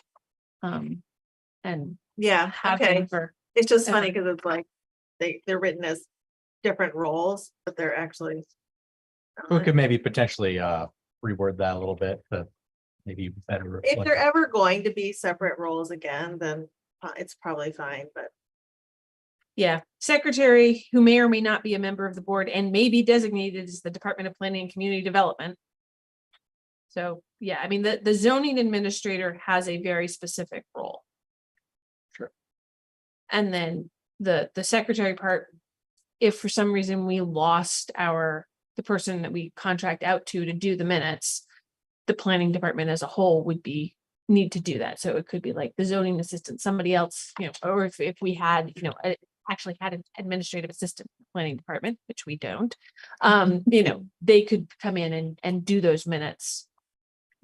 Speaker 4: And
Speaker 8: yeah,
Speaker 4: have been
Speaker 8: okay.
Speaker 4: for,
Speaker 8: It's just funny
Speaker 4: Um,
Speaker 8: because it's like they're written as different roles, but they're actually.
Speaker 1: We could maybe potentially reword that a little bit, but maybe better.
Speaker 8: If
Speaker 1: reflect-
Speaker 8: they're ever going to be separate roles again, then it's probably fine, but
Speaker 4: yeah, secretary who may or may not be a member of the board and may be designated as the Department of Planning and Community Development. So, yeah, I mean, the zoning administrator has a very specific role.
Speaker 1: Sure.
Speaker 4: And then the secretary part, if for some reason we lost the person that we contract out to do the minutes, the planning department as a whole would need to do that. So it could be like the zoning assistant, somebody else, or if we had, actually had an administrative assistant in the planning department, which we don't, they could come in and do those minutes.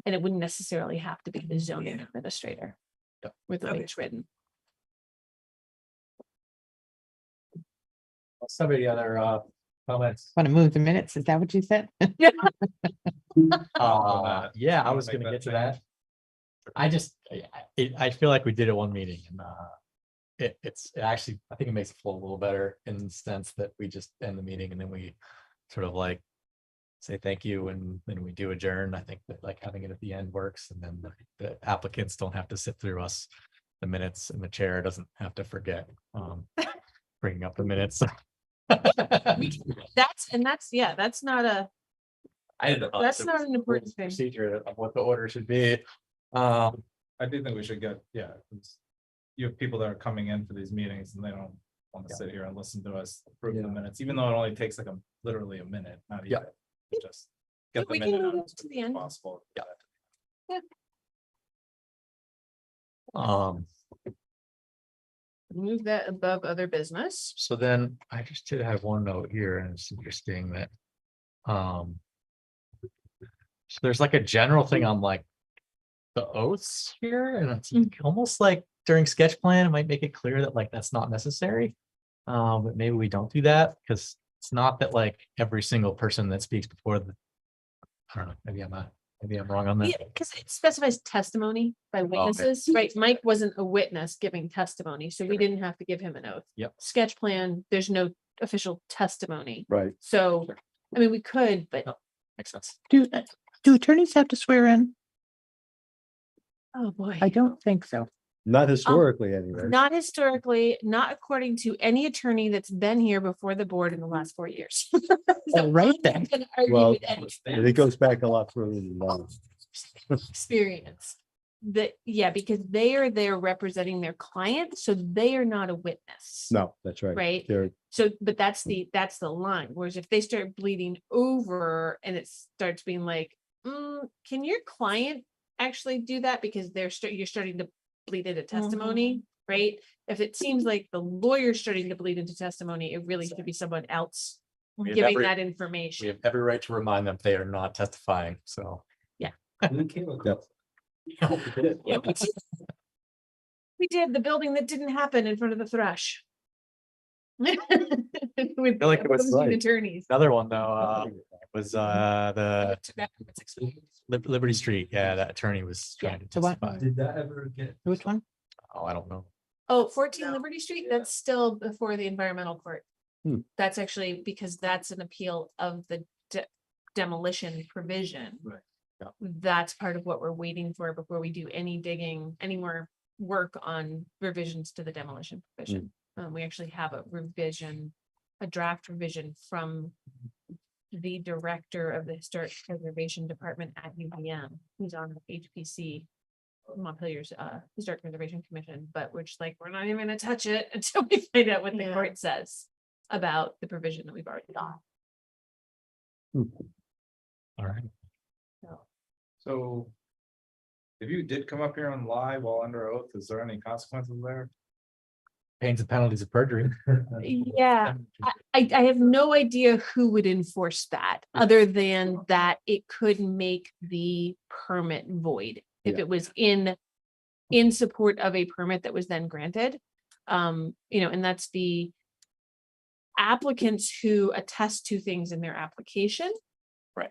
Speaker 4: And it wouldn't necessarily have to be the zoning administrator.
Speaker 1: Yep.
Speaker 4: With the way
Speaker 8: Okay.
Speaker 4: it's written.
Speaker 1: Somebody other comments?
Speaker 5: Want to move the minutes? Is that what you said?
Speaker 1: Yeah, I
Speaker 2: Wanna
Speaker 1: was
Speaker 2: make
Speaker 1: gonna
Speaker 2: that
Speaker 1: get to
Speaker 2: change?
Speaker 1: that. I feel like we did it one meeting and it actually, I think it makes it flow a little better in the sense that we just end the meeting and then we sort of like say thank you and then we do adjourn. I think that like having it at the end works and then the applicants don't have to sit through us the minutes and the chair doesn't have to forget bringing up the minutes.
Speaker 4: That's not a, that's not an important thing.
Speaker 1: Procedure of what the order should be.
Speaker 2: I do think we should get, 'cause you have people that are coming in for these meetings and they don't want to
Speaker 1: Yeah.
Speaker 2: sit here and listen to us approve the
Speaker 3: Yeah.
Speaker 2: minutes, even though it only takes like literally a minute, not
Speaker 1: Yeah.
Speaker 2: even. Just
Speaker 4: Yeah,
Speaker 2: get the
Speaker 4: we can
Speaker 2: minute
Speaker 4: move
Speaker 2: out
Speaker 4: it
Speaker 2: as
Speaker 4: to
Speaker 2: quick
Speaker 4: the
Speaker 2: as
Speaker 4: end.
Speaker 2: possible.
Speaker 4: Move that above other business.
Speaker 1: So then I just did have one note here and it's interesting that. So there's like a general thing on like. The oaths here and it's almost like during sketch plan, it might make it clear that like that's not necessary. But maybe we don't do that because it's not that like every single person that speaks before the. I don't know, maybe I'm wrong on that.
Speaker 4: Yeah, because it specifies testimony by witnesses, right? Mike wasn't a witness giving testimony, so we didn't have to give him an oath.
Speaker 1: Yep.
Speaker 4: Sketch plan, there's no official testimony.
Speaker 3: right.
Speaker 4: So, I mean, we could, but,
Speaker 1: Makes sense.
Speaker 5: Do attorneys have to swear in?
Speaker 4: oh boy.
Speaker 5: I don't think so.
Speaker 3: Not historically anyway.
Speaker 4: Not historically, not according to any attorney that's been here before the board in the last 4 years.
Speaker 5: Oh, right
Speaker 4: I'm not
Speaker 5: then.
Speaker 4: gonna argue
Speaker 3: Well,
Speaker 4: with any
Speaker 3: And it goes back a lot further than that.
Speaker 4: experience. Yeah, because they are there representing their client, so they are not a witness.
Speaker 3: No, that's right.
Speaker 4: Right?
Speaker 3: They're,
Speaker 4: So, but that's the line. Whereas if they start bleeding over and it starts being like, can your client actually do that? Because you're starting to bleed into testimony, right? If it seems like the lawyer's starting to bleed into testimony, it really should be someone else
Speaker 1: We have
Speaker 4: giving
Speaker 1: every-
Speaker 4: that
Speaker 1: We
Speaker 4: information.
Speaker 1: have every right to remind them they are not testifying, so.
Speaker 7: We came across-
Speaker 4: Yeah, we did the building that didn't happen in front of the Thrush. With
Speaker 1: feel like it was
Speaker 4: opposing
Speaker 1: right.
Speaker 4: attorneys.
Speaker 1: Another one though, was the Liberty Street. Yeah, that attorney was trying to
Speaker 5: So what?
Speaker 1: testify.
Speaker 7: Did that ever get?
Speaker 5: Which one?
Speaker 1: Oh, I don't know.
Speaker 4: Oh, 14
Speaker 8: No.
Speaker 4: Liberty Street, that's still before the environmental court.
Speaker 3: Hmm.
Speaker 4: That's actually because that's an appeal of the demolition provision.
Speaker 7: Right.
Speaker 1: Yeah.
Speaker 4: That's part of what we're waiting for before we do any digging, any more work on revisions to the demolition provision. We actually have a draft revision from the director of the Historic Preservation Department at UVM, who's on the HPC, Montpelier's Historic Preservation Commission, but we're just like, we're not even gonna touch it until we find out what the
Speaker 8: Yeah.
Speaker 4: court says about the provision that we've already got.
Speaker 1: All right.
Speaker 2: So. If you did come up here on live while under oath, is there any consequences there?
Speaker 1: Pains and penalties of perjury.
Speaker 4: Yeah, I have no idea who would enforce that, other than that it could make the permit void if
Speaker 3: Yeah.
Speaker 4: it was in support of a permit that was then granted. And that's applicants who attest to things in their application.
Speaker 1: Right.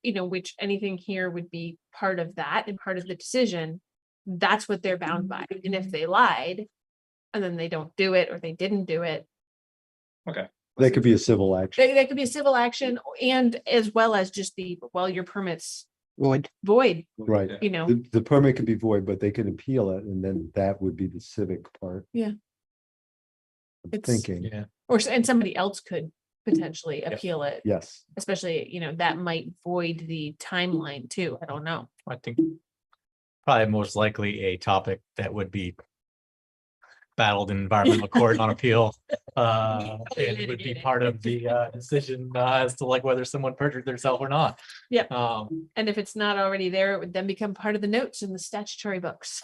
Speaker 4: You know, which anything here would be part of that and part of the decision. That's what they're bound by. And if they lied and then they don't do it or they didn't do it,
Speaker 3: That could be a civil action.
Speaker 4: that could be a civil action and as well as just well, your permit's
Speaker 5: Void.
Speaker 4: void,
Speaker 3: Right.
Speaker 4: you know.
Speaker 3: The permit could be void, but they can appeal it, and then that would be the civic part.
Speaker 4: Yeah.
Speaker 3: I'm
Speaker 4: It's-
Speaker 3: Thinking,
Speaker 1: Yeah.
Speaker 4: And somebody else could potentially
Speaker 1: Yes.
Speaker 4: appeal it,
Speaker 3: yes.
Speaker 4: especially, you know, that might void the timeline too. I don't know.
Speaker 1: I think probably most likely a topic that would be battled in environmental court on appeal. And it would be part of the decision as to like whether someone perjured themselves or not.
Speaker 4: Yep.
Speaker 1: Um,
Speaker 4: And if it's not already there, it would then become part of the notes in the statutory books.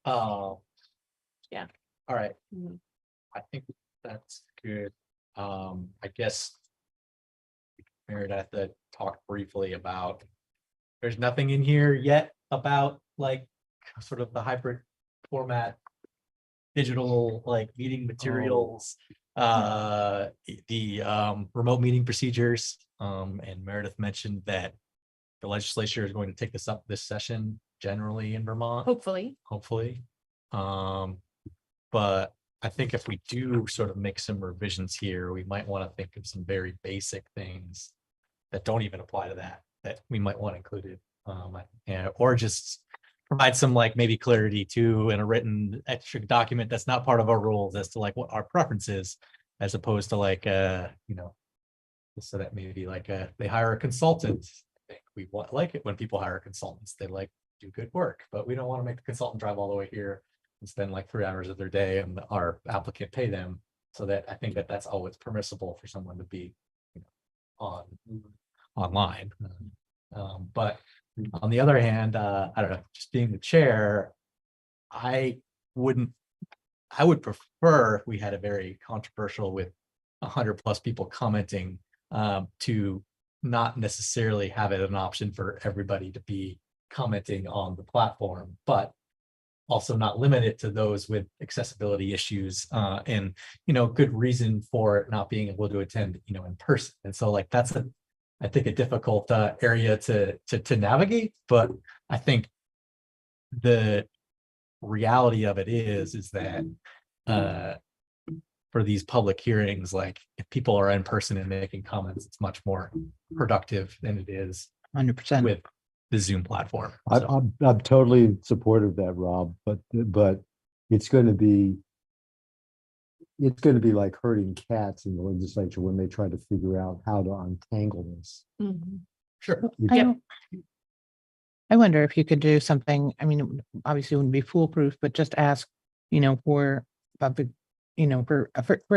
Speaker 1: uh,
Speaker 4: Yeah.
Speaker 1: All right.
Speaker 4: Mhm.
Speaker 1: I think that's good. I guess Meredith had talked briefly about, there's nothing in here yet about like sort of the hybrid format, digital like meeting materials, the remote meeting procedures. And Meredith mentioned that the legislature is going to take this up this session generally in Vermont,
Speaker 4: Hopefully.
Speaker 1: hopefully. But I think if we do sort of make some revisions here, we might want to think of some very basic things that don't even apply to that we might want included. Or just provide some like maybe clarity to in a written extra document that's not part of our rules as to like what our preference is, as opposed to like, you know, so that maybe like they hire a consultant. I think we like it when people hire consultants, they like do good work, but we don't want to make the consultant drive all the way here and spend like 3 hours of their day and our applicant pay them. So that I think that that's always permissible for someone to be, you know, online. But on the other hand, I don't know, just being the chair, I would prefer if we had a very controversial with 100+ people commenting, to not necessarily have it an option for everybody to be commenting on the platform, but also not limit it to those with accessibility issues, and, you know, good reason for not being able to attend, you know, in person. And so like, that's I think a difficult area to navigate, but I think the reality of it is that for these public hearings, like if people are in person and making comments, it's much more productive than it is
Speaker 5: 100%.
Speaker 1: with the Zoom platform. So,
Speaker 3: I'm totally supportive of that, Rob, but it's going to be like herding cats in the legislature when they try to figure out how to untangle this.
Speaker 1: sure.
Speaker 5: I wonder if you could do something, I mean, obviously it wouldn't be foolproof, but just ask, you know, for a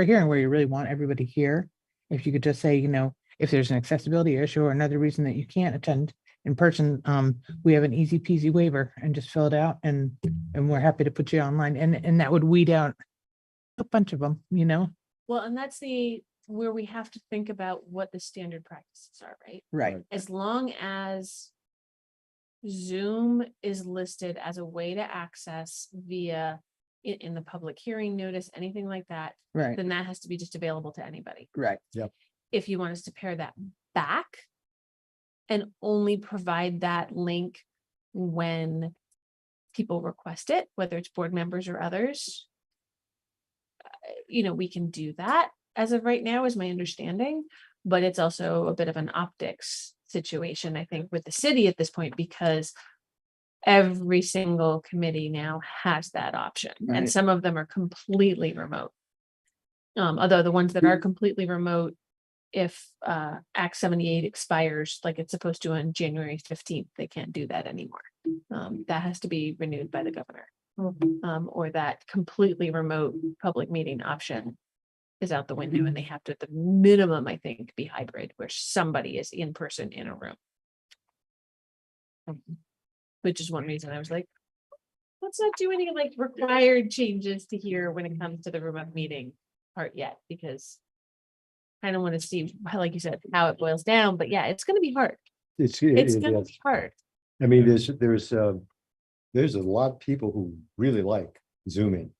Speaker 5: hearing where you really want everybody here. If you could just say, you know, if there's an accessibility issue or another reason that you can't attend in person, we have an easy peasy waiver and just fill it out and we're happy to put you online and that would weed out a bunch of them, you know?
Speaker 4: Well, and that's where we have to think about what the standard practices are, right?
Speaker 5: Right.
Speaker 4: As long as Zoom is listed as a way to access via in the public hearing notice, anything like that,
Speaker 5: Right.
Speaker 4: then that has to be just available to anybody.
Speaker 5: Right.
Speaker 4: If you want us to pare that back and only provide that link when people request it, whether it's board members or others, you know, we can do that as of right now, is my understanding, but it's also a bit of an optics situation, I think, with the city at this point, because every single committee now has that option, and
Speaker 5: Right.
Speaker 4: some of them are completely remote. Although the ones that are completely remote, if Act 78 expires like it's supposed to on January 15th, they can't do that anymore. That has to be renewed by the governor. Or that completely remote public meeting option is out the window, and they have to, at the minimum, I think, be hybrid, where somebody is in person in a room. Which is one reason I was like, let's not do any like required changes to here when it comes to the remote meeting part yet, because I don't want to see, like you said, how it boils down, but yeah, it's gonna be hard. It's gonna be hard.
Speaker 3: I mean, there's a lot of people who really like Zooming,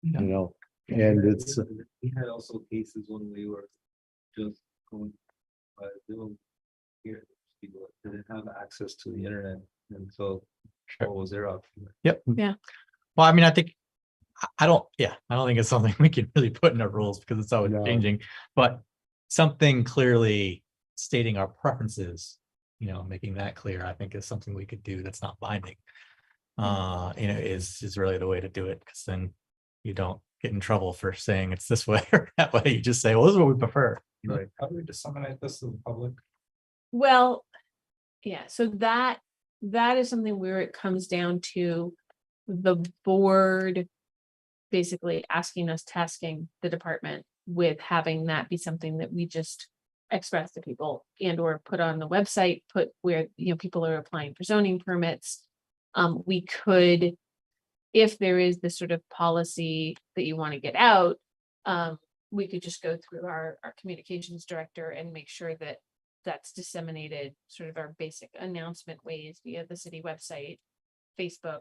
Speaker 3: you know, And it's,
Speaker 7: We had also cases when we were just going by Zoom here, people that didn't have access to the internet, and so what was their option?
Speaker 1: Yep.
Speaker 4: Yeah.
Speaker 1: Well, I mean, I think, I don't think it's something we can really put in our rules because it's always
Speaker 3: No.
Speaker 1: changing, but something clearly stating our preferences, making that clear, I think is something we could do that's not binding. Is really the way to do it, because then you don't get in trouble for saying it's this way or that way. You just say, well, this is what we prefer.
Speaker 2: Right, how do we disseminate this to the public?
Speaker 4: Well, yeah, so that is something where it comes down to the board basically asking us, tasking the department with having that be something that we just express to people and or put on the website, put where, people are applying for zoning permits. We could, if there is this sort of policy that you want to get out, we could just go through our communications director and make sure that that's disseminated, sort of our basic announcement ways via the city website, Facebook,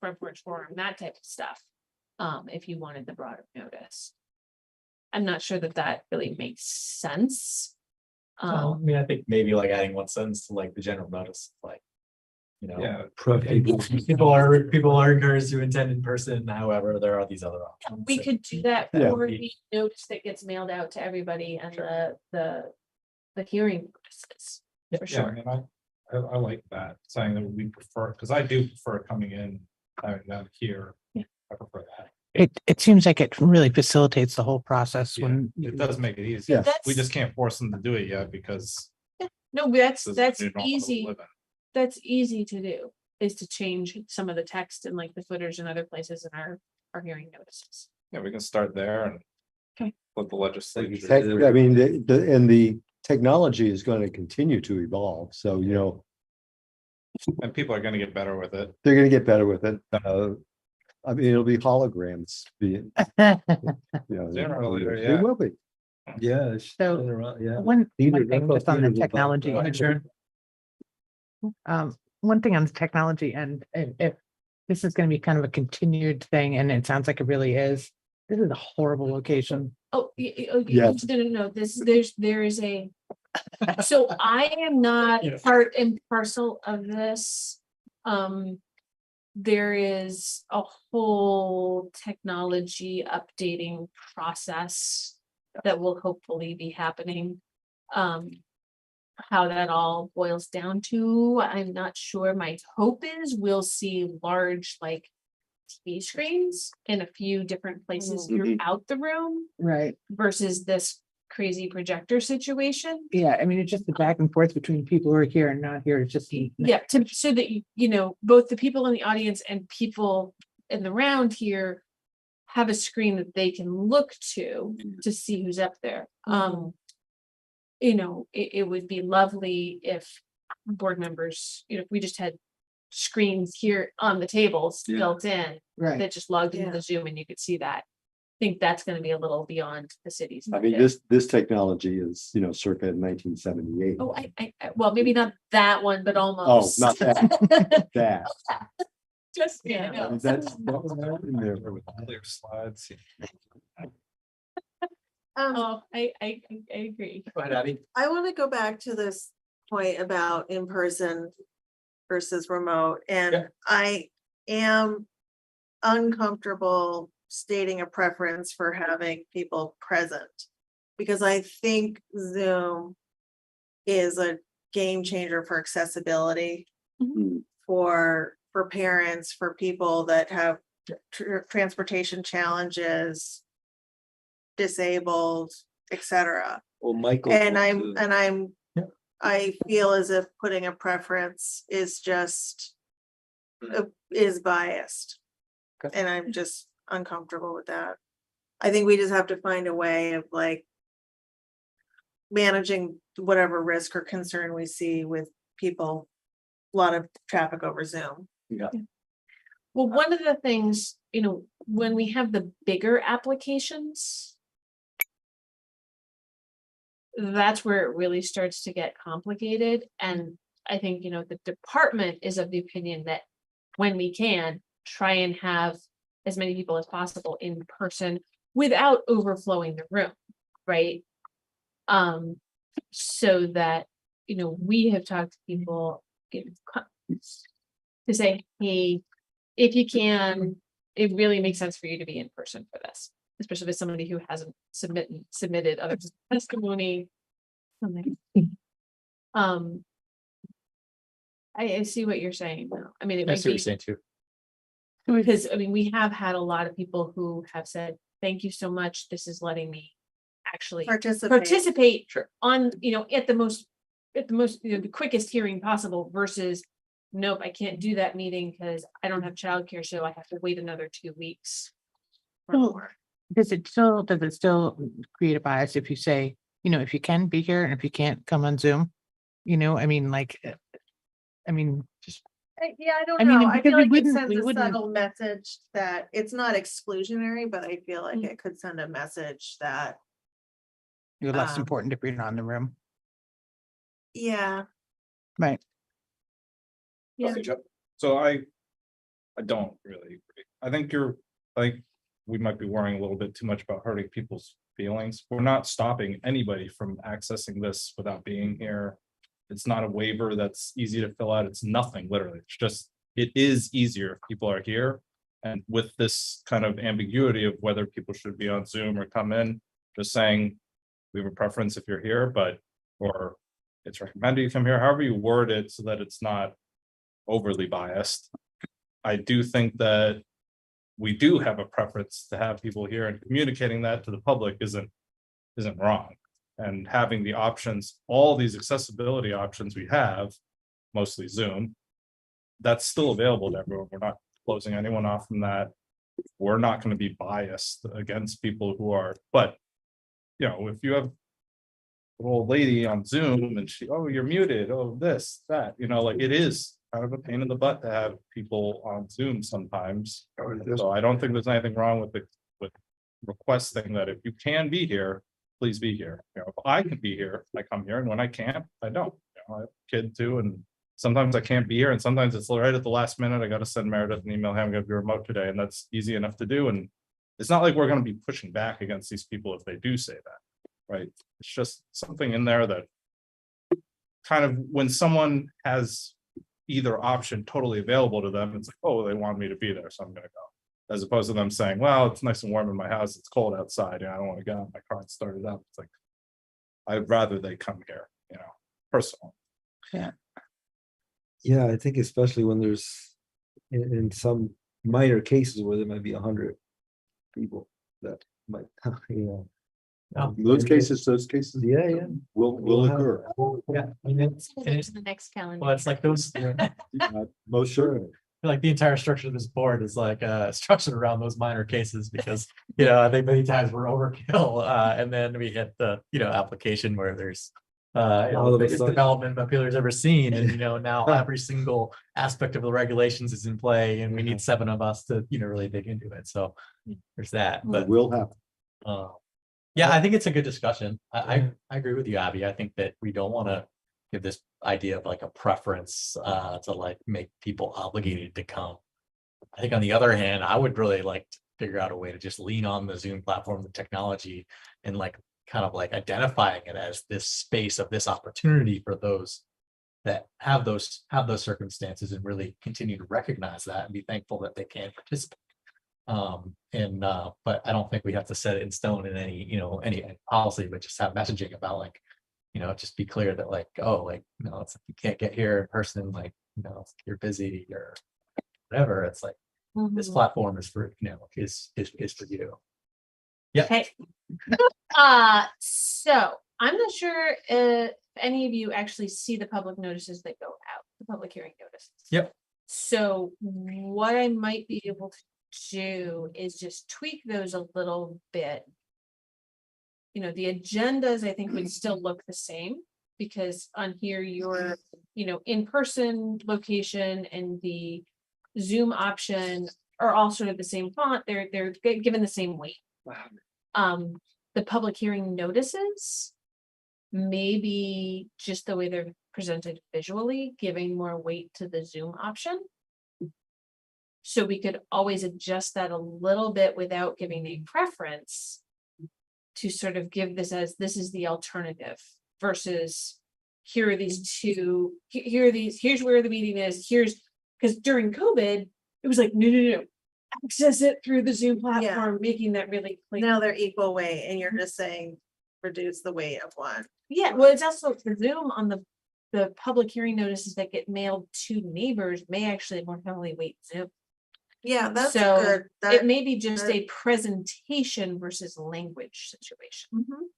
Speaker 4: Front Porch Forum, that type of stuff. If you wanted the broader notice. I'm not sure that really makes sense.
Speaker 1: I mean, I think maybe like adding one sentence to like the general notice, like,
Speaker 2: Yeah,
Speaker 1: people are encouraged to attend in person. However, there are these other options.
Speaker 4: We could do that
Speaker 3: Yeah.
Speaker 4: for the notice that gets mailed out to everybody and the hearing notices, for
Speaker 2: yeah, I
Speaker 4: sure.
Speaker 2: mean, I like that, saying that we prefer, because I do prefer coming in, having them here.
Speaker 4: Yeah.
Speaker 2: I prefer that.
Speaker 5: It seems like it really facilitates the whole process
Speaker 2: Yeah,
Speaker 5: when.
Speaker 2: it does make it easy.
Speaker 3: Yeah.
Speaker 2: We just can't force them to do it yet because
Speaker 4: No,
Speaker 2: this is
Speaker 4: that's
Speaker 2: the new normal to
Speaker 4: easy.
Speaker 2: live in.
Speaker 4: That's easy to do, is to change some of the text and like the footers and other places in our hearing notices.
Speaker 2: Yeah, we can start there and
Speaker 4: Okay.
Speaker 2: let the legislature.
Speaker 3: I mean, the technology is going to continue to evolve. So,
Speaker 2: And people are gonna get better with it.
Speaker 3: they're going to get better with it. I mean, it'll be holograms.
Speaker 2: Generally,
Speaker 3: They
Speaker 2: yeah.
Speaker 3: will be.
Speaker 7: Yeah. it's
Speaker 5: So,
Speaker 7: been around, yeah.
Speaker 5: One
Speaker 7: Peter,
Speaker 5: thing
Speaker 7: that's
Speaker 5: just on the
Speaker 7: what Peter was about,
Speaker 5: technology.
Speaker 7: right?
Speaker 5: One thing on the technology, and if this is gonna be kind of a continued thing, and it sounds like it really is, this is a horrible location.
Speaker 4: Oh,
Speaker 3: Yes.
Speaker 4: no, there is a, so I am not
Speaker 1: Yeah.
Speaker 4: part and parcel of this. There is a whole technology updating process that will hopefully be happening. How that all boils down to, I'm not sure. My hope is we'll see large, like, TV screens in a few different places
Speaker 3: Mhm.
Speaker 4: throughout the room
Speaker 5: Right.
Speaker 4: versus this crazy projector situation.
Speaker 5: Yeah, I mean, it's just the back and forth between people who are here and not here. It's just.
Speaker 4: Yeah, so that both the people in the audience and people in the round here have a screen that they can look to see who's up there. It would be lovely if board members, if we just had screens here on the tables
Speaker 7: Yeah.
Speaker 4: built in
Speaker 5: Right.
Speaker 4: that just logged into
Speaker 8: Yeah.
Speaker 4: the Zoom and you could see that. I think that's gonna be a little beyond the city's.
Speaker 3: I mean,
Speaker 4: budget.
Speaker 3: this technology is, circa 1978.
Speaker 4: Oh, well, maybe not that one, but
Speaker 3: Oh,
Speaker 4: almost.
Speaker 3: not that, that.
Speaker 4: Just,
Speaker 3: I
Speaker 4: yeah,
Speaker 3: mean,
Speaker 4: no.
Speaker 3: that's not in there.
Speaker 2: With clear slides.
Speaker 4: Oh, I agree.
Speaker 1: Go ahead, Abby.
Speaker 8: I want to go back to this point about in-person versus remote,
Speaker 1: Yeah.
Speaker 8: and I am uncomfortable stating a preference for having people present. Because I think Zoom is a game changer for accessibility.
Speaker 3: Mhm.
Speaker 8: For parents, for people that have transportation challenges, disabled, etc.
Speaker 7: Well, Michael.
Speaker 8: And
Speaker 7: went to-
Speaker 8: I feel as if putting a preference is just is biased.
Speaker 1: Okay.
Speaker 8: And I'm just uncomfortable with that. I think we just have to find a way of like managing whatever risk or concern we see with people, a lot of traffic over Zoom.
Speaker 4: Well, one of the things, when we have the bigger applications, that's where it really starts to get complicated. And I think, the department is of the opinion that when we can, try and have as many people as possible in person without overflowing the room, right? So that, we have talked to people to say, hey, if you can, it really makes sense for you to be in person for this, especially with somebody who hasn't submitted other testimony. Something. I see what you're saying now. I mean, it
Speaker 1: I
Speaker 4: might
Speaker 1: see what you're
Speaker 4: be,
Speaker 1: saying too.
Speaker 4: because, I mean, we have had a lot of people who have said, thank you so much. This is letting me actually participate
Speaker 1: Sure.
Speaker 4: on, at the most, the quickest hearing possible versus, nope, I can't do that meeting because I don't have childcare, so I have to wait another 2 weeks. for
Speaker 5: So-
Speaker 4: more."
Speaker 5: Does it still create a bias if you say, if you can be here and if you can't come on Zoom? I mean, just,
Speaker 8: Yeah, I don't
Speaker 5: I mean,
Speaker 8: know. I
Speaker 5: because
Speaker 8: feel
Speaker 5: we
Speaker 8: like it
Speaker 5: wouldn't-
Speaker 8: sends
Speaker 5: we
Speaker 8: a
Speaker 5: wouldn't-
Speaker 8: subtle message that it's not exclusionary, but I feel like
Speaker 5: Mm.
Speaker 8: it could send a message that,
Speaker 5: you're less
Speaker 8: Um,
Speaker 5: important if you're not in the room.
Speaker 8: yeah,
Speaker 5: Right.
Speaker 4: Yeah.
Speaker 2: So I don't really agree. I think we might be worrying a little bit too much about hurting people's feelings. We're not stopping anybody from accessing this without being here. It's not a waiver that's easy to fill out. It's nothing, literally. It's just, it is easier if people are here. And with this kind of ambiguity of whether people should be on Zoom or come in, just saying, we have a preference if you're here, or it's recommended you come here, however you word it so that it's not overly biased. I do think that we do have a preference to have people here, and communicating that to the public isn't wrong. And having the options, all these accessibility options we have, mostly Zoom, that's still available to everyone. We're not closing anyone off from that. We're not going to be biased against people who are, but if you have an old lady on Zoom and you're muted, this, that, it is kind of a pain in the butt to have people on Zoom sometimes. So I don't think there's anything wrong with requesting that if you can be here, please be here. If I can be here, I come here, and when I can't, I don't. I have a kid too, and sometimes I can't be here, and sometimes it's right at the last minute. I got to send Meredith an email, hey, I'm going to be remote today, and that's easy enough to do. And it's not like we're going to be pushing back against these people if they do say that, right? It's just something in there that kind of, when someone has either option totally available to them, it's like, oh, they want me to be there, so I'm going to go. As opposed to them saying, well, it's nice and warm in my house, it's cold outside, and I don't want to get out of my car and start it up. It's like, I'd rather they come here, personally.
Speaker 7: Yeah, I think especially when there's in some minor cases where there might be 100 people that might,
Speaker 3: Those cases,
Speaker 7: yeah.
Speaker 3: will occur.
Speaker 1: Yeah. I mean,
Speaker 4: Send it to the next calendar.
Speaker 1: well, it's like those,
Speaker 3: Most certainly.
Speaker 1: like the entire structure of this board is like structured around those minor cases because, I think many times we're overkill. And then we hit the, application where there's
Speaker 7: All
Speaker 1: the
Speaker 7: of a
Speaker 1: biggest
Speaker 7: sudden.
Speaker 1: development Montpelier's ever seen. And, now every single aspect of the regulations is in play and we need 7 of us to, really dig into it. So there's that.
Speaker 3: It
Speaker 1: But
Speaker 3: will happen.
Speaker 1: yeah, I think it's a good discussion. I agree with you, Abby. I think that we don't want to give this idea of like a preference to like make people obligated to come. I think on the other hand, I would really like to figure out a way to just lean on the Zoom platform, the technology, and like kind of like identifying it as this space of this opportunity for those that have those circumstances and really continue to recognize that and be thankful that they can participate. But I don't think we have to set it in stone in any policy, but just have messaging about like, just be clear that like, oh, like, it's, you can't get here in person, like, you're busy or whatever. It's like, this
Speaker 4: Mhm.
Speaker 1: platform is for, is for you. Yeah.
Speaker 4: Okay. So I'm not sure if any of you actually see the public notices that go out, the public hearing notices.
Speaker 1: Yep.
Speaker 4: So what I might be able to do is just tweak those a little bit. The agendas, I think, would still look the same because on here your, in-person location and the Zoom option are all sort of the same font. They're given the same weight. The public hearing notices, maybe just the way they're presented visually, giving more weight to the Zoom option. So we could always adjust that a little bit without giving a preference. To sort of give this as, this is the alternative versus. Here are these two, here are these, here's where the meeting is, here's, because during COVID, it was like, no. Access it through the Zoom platform, making that really clear.
Speaker 8: Now they're equal weight and you're just saying reduce the weight of one.
Speaker 4: Yeah, well, it's also the Zoom on the public hearing notices that get mailed to neighbors may actually more heavily weight Zoom.
Speaker 8: Yeah, that's
Speaker 4: So
Speaker 8: good.
Speaker 4: it
Speaker 8: That,
Speaker 4: may be just
Speaker 8: that-
Speaker 4: a presentation versus language situation,
Speaker 8: Mhm.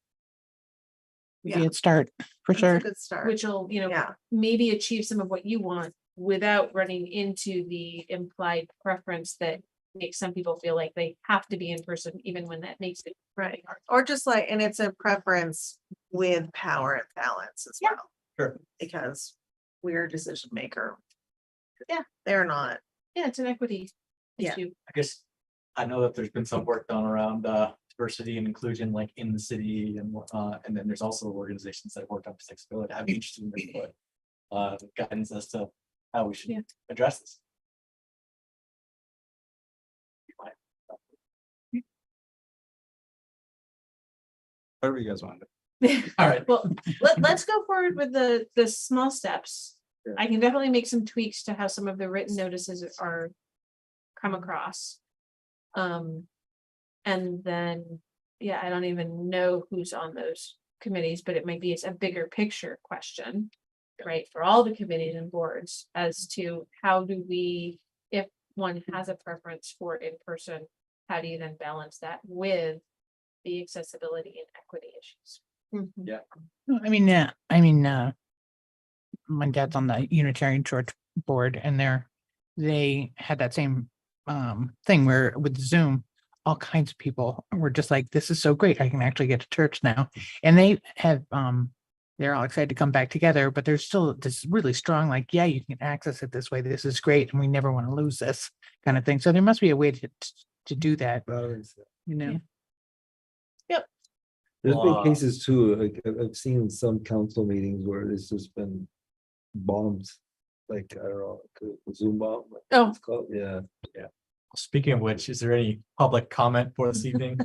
Speaker 5: Be
Speaker 8: Yeah.
Speaker 5: a start for
Speaker 8: That's
Speaker 5: sure.
Speaker 8: a good start.
Speaker 4: which will,
Speaker 8: Yeah,
Speaker 4: maybe achieve some of what you want without running into the implied preference that makes some people feel like they have to be in person, even when that makes it
Speaker 8: right. Or just like, and it's a preference with power and balance as
Speaker 4: Yeah.
Speaker 8: well.
Speaker 1: Sure.
Speaker 8: Because we're a decision maker.
Speaker 4: Yeah.
Speaker 8: They're not.
Speaker 4: Yeah, it's an equity
Speaker 8: Yeah.
Speaker 4: issue.
Speaker 1: I guess I know that there's been some work done around diversity and inclusion, like in the city and whatnot, and then there's also organizations that have worked on accessibility. I'd be interested in their input, guidance as to how we
Speaker 4: Yeah.
Speaker 1: should address this.
Speaker 2: Whatever you guys want to do.
Speaker 1: All right.
Speaker 4: Well, let's go forward with the small steps.
Speaker 3: Yeah.
Speaker 4: I can definitely make some tweaks to how some of the written notices are come across. And then, yeah, I don't even know who's on those committees, but it might be a bigger picture question, right, for all the committees and boards as to how do we, if one has a preference for in-person, how do you then balance that with the accessibility and equity issues?
Speaker 5: No, my dad's on the Unitarian Church board and they had that same thing where with Zoom, all kinds of people were just like, this is so great. I can actually get to church now. And they have they're all excited to come back together, but there's still this really strong, like, yeah, you can access it this way. This is great. And we never want to lose this kind of thing. So there must be a way to do that, you know?
Speaker 7: There's
Speaker 1: Well,
Speaker 7: been cases too, like I've seen some council meetings where there's just been bombs, like, I don't know, like a Zoom bomb. like
Speaker 4: Oh.
Speaker 7: it's called, yeah.
Speaker 1: Speaking of which, is there any public comment for this evening?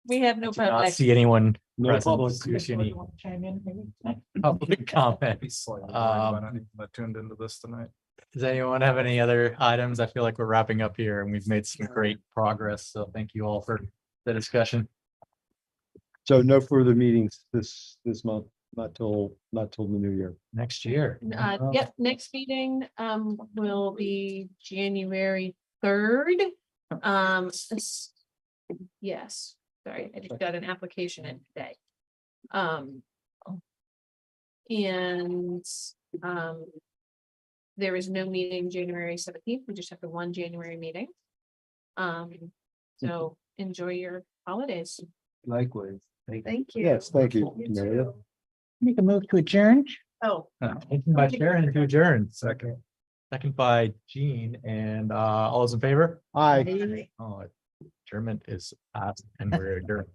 Speaker 4: We have
Speaker 1: I
Speaker 4: no
Speaker 1: did not
Speaker 4: public.
Speaker 1: see anyone
Speaker 7: No
Speaker 1: present.
Speaker 7: public.
Speaker 1: Do you see any
Speaker 5: Chime in, maybe?
Speaker 1: public comment?
Speaker 2: Be slightly worried about
Speaker 1: Um,
Speaker 2: anything that tuned into this tonight.
Speaker 1: Does anyone have any other items? I feel like we're wrapping up here and we've made some great progress. So thank you all for the discussion.
Speaker 3: So no further meetings this month, not till the new year.
Speaker 1: Next year.
Speaker 4: Yep, next meeting, will be January 3rd. Yes, sorry, I just got an application in today. And, there is no meeting January 17th. We just have the one January meeting. So enjoy your holidays.
Speaker 7: Likewise.
Speaker 8: Thank you.
Speaker 3: Yes, thank you,
Speaker 8: You
Speaker 3: Maria.
Speaker 8: too.
Speaker 5: Make a move to adjourn.
Speaker 8: Oh.
Speaker 1: Motion by Sharon to adjourn. Second by Gene and all those in favor?
Speaker 3: Hi.
Speaker 1: Oh, adjournment is passed and we're adjourned.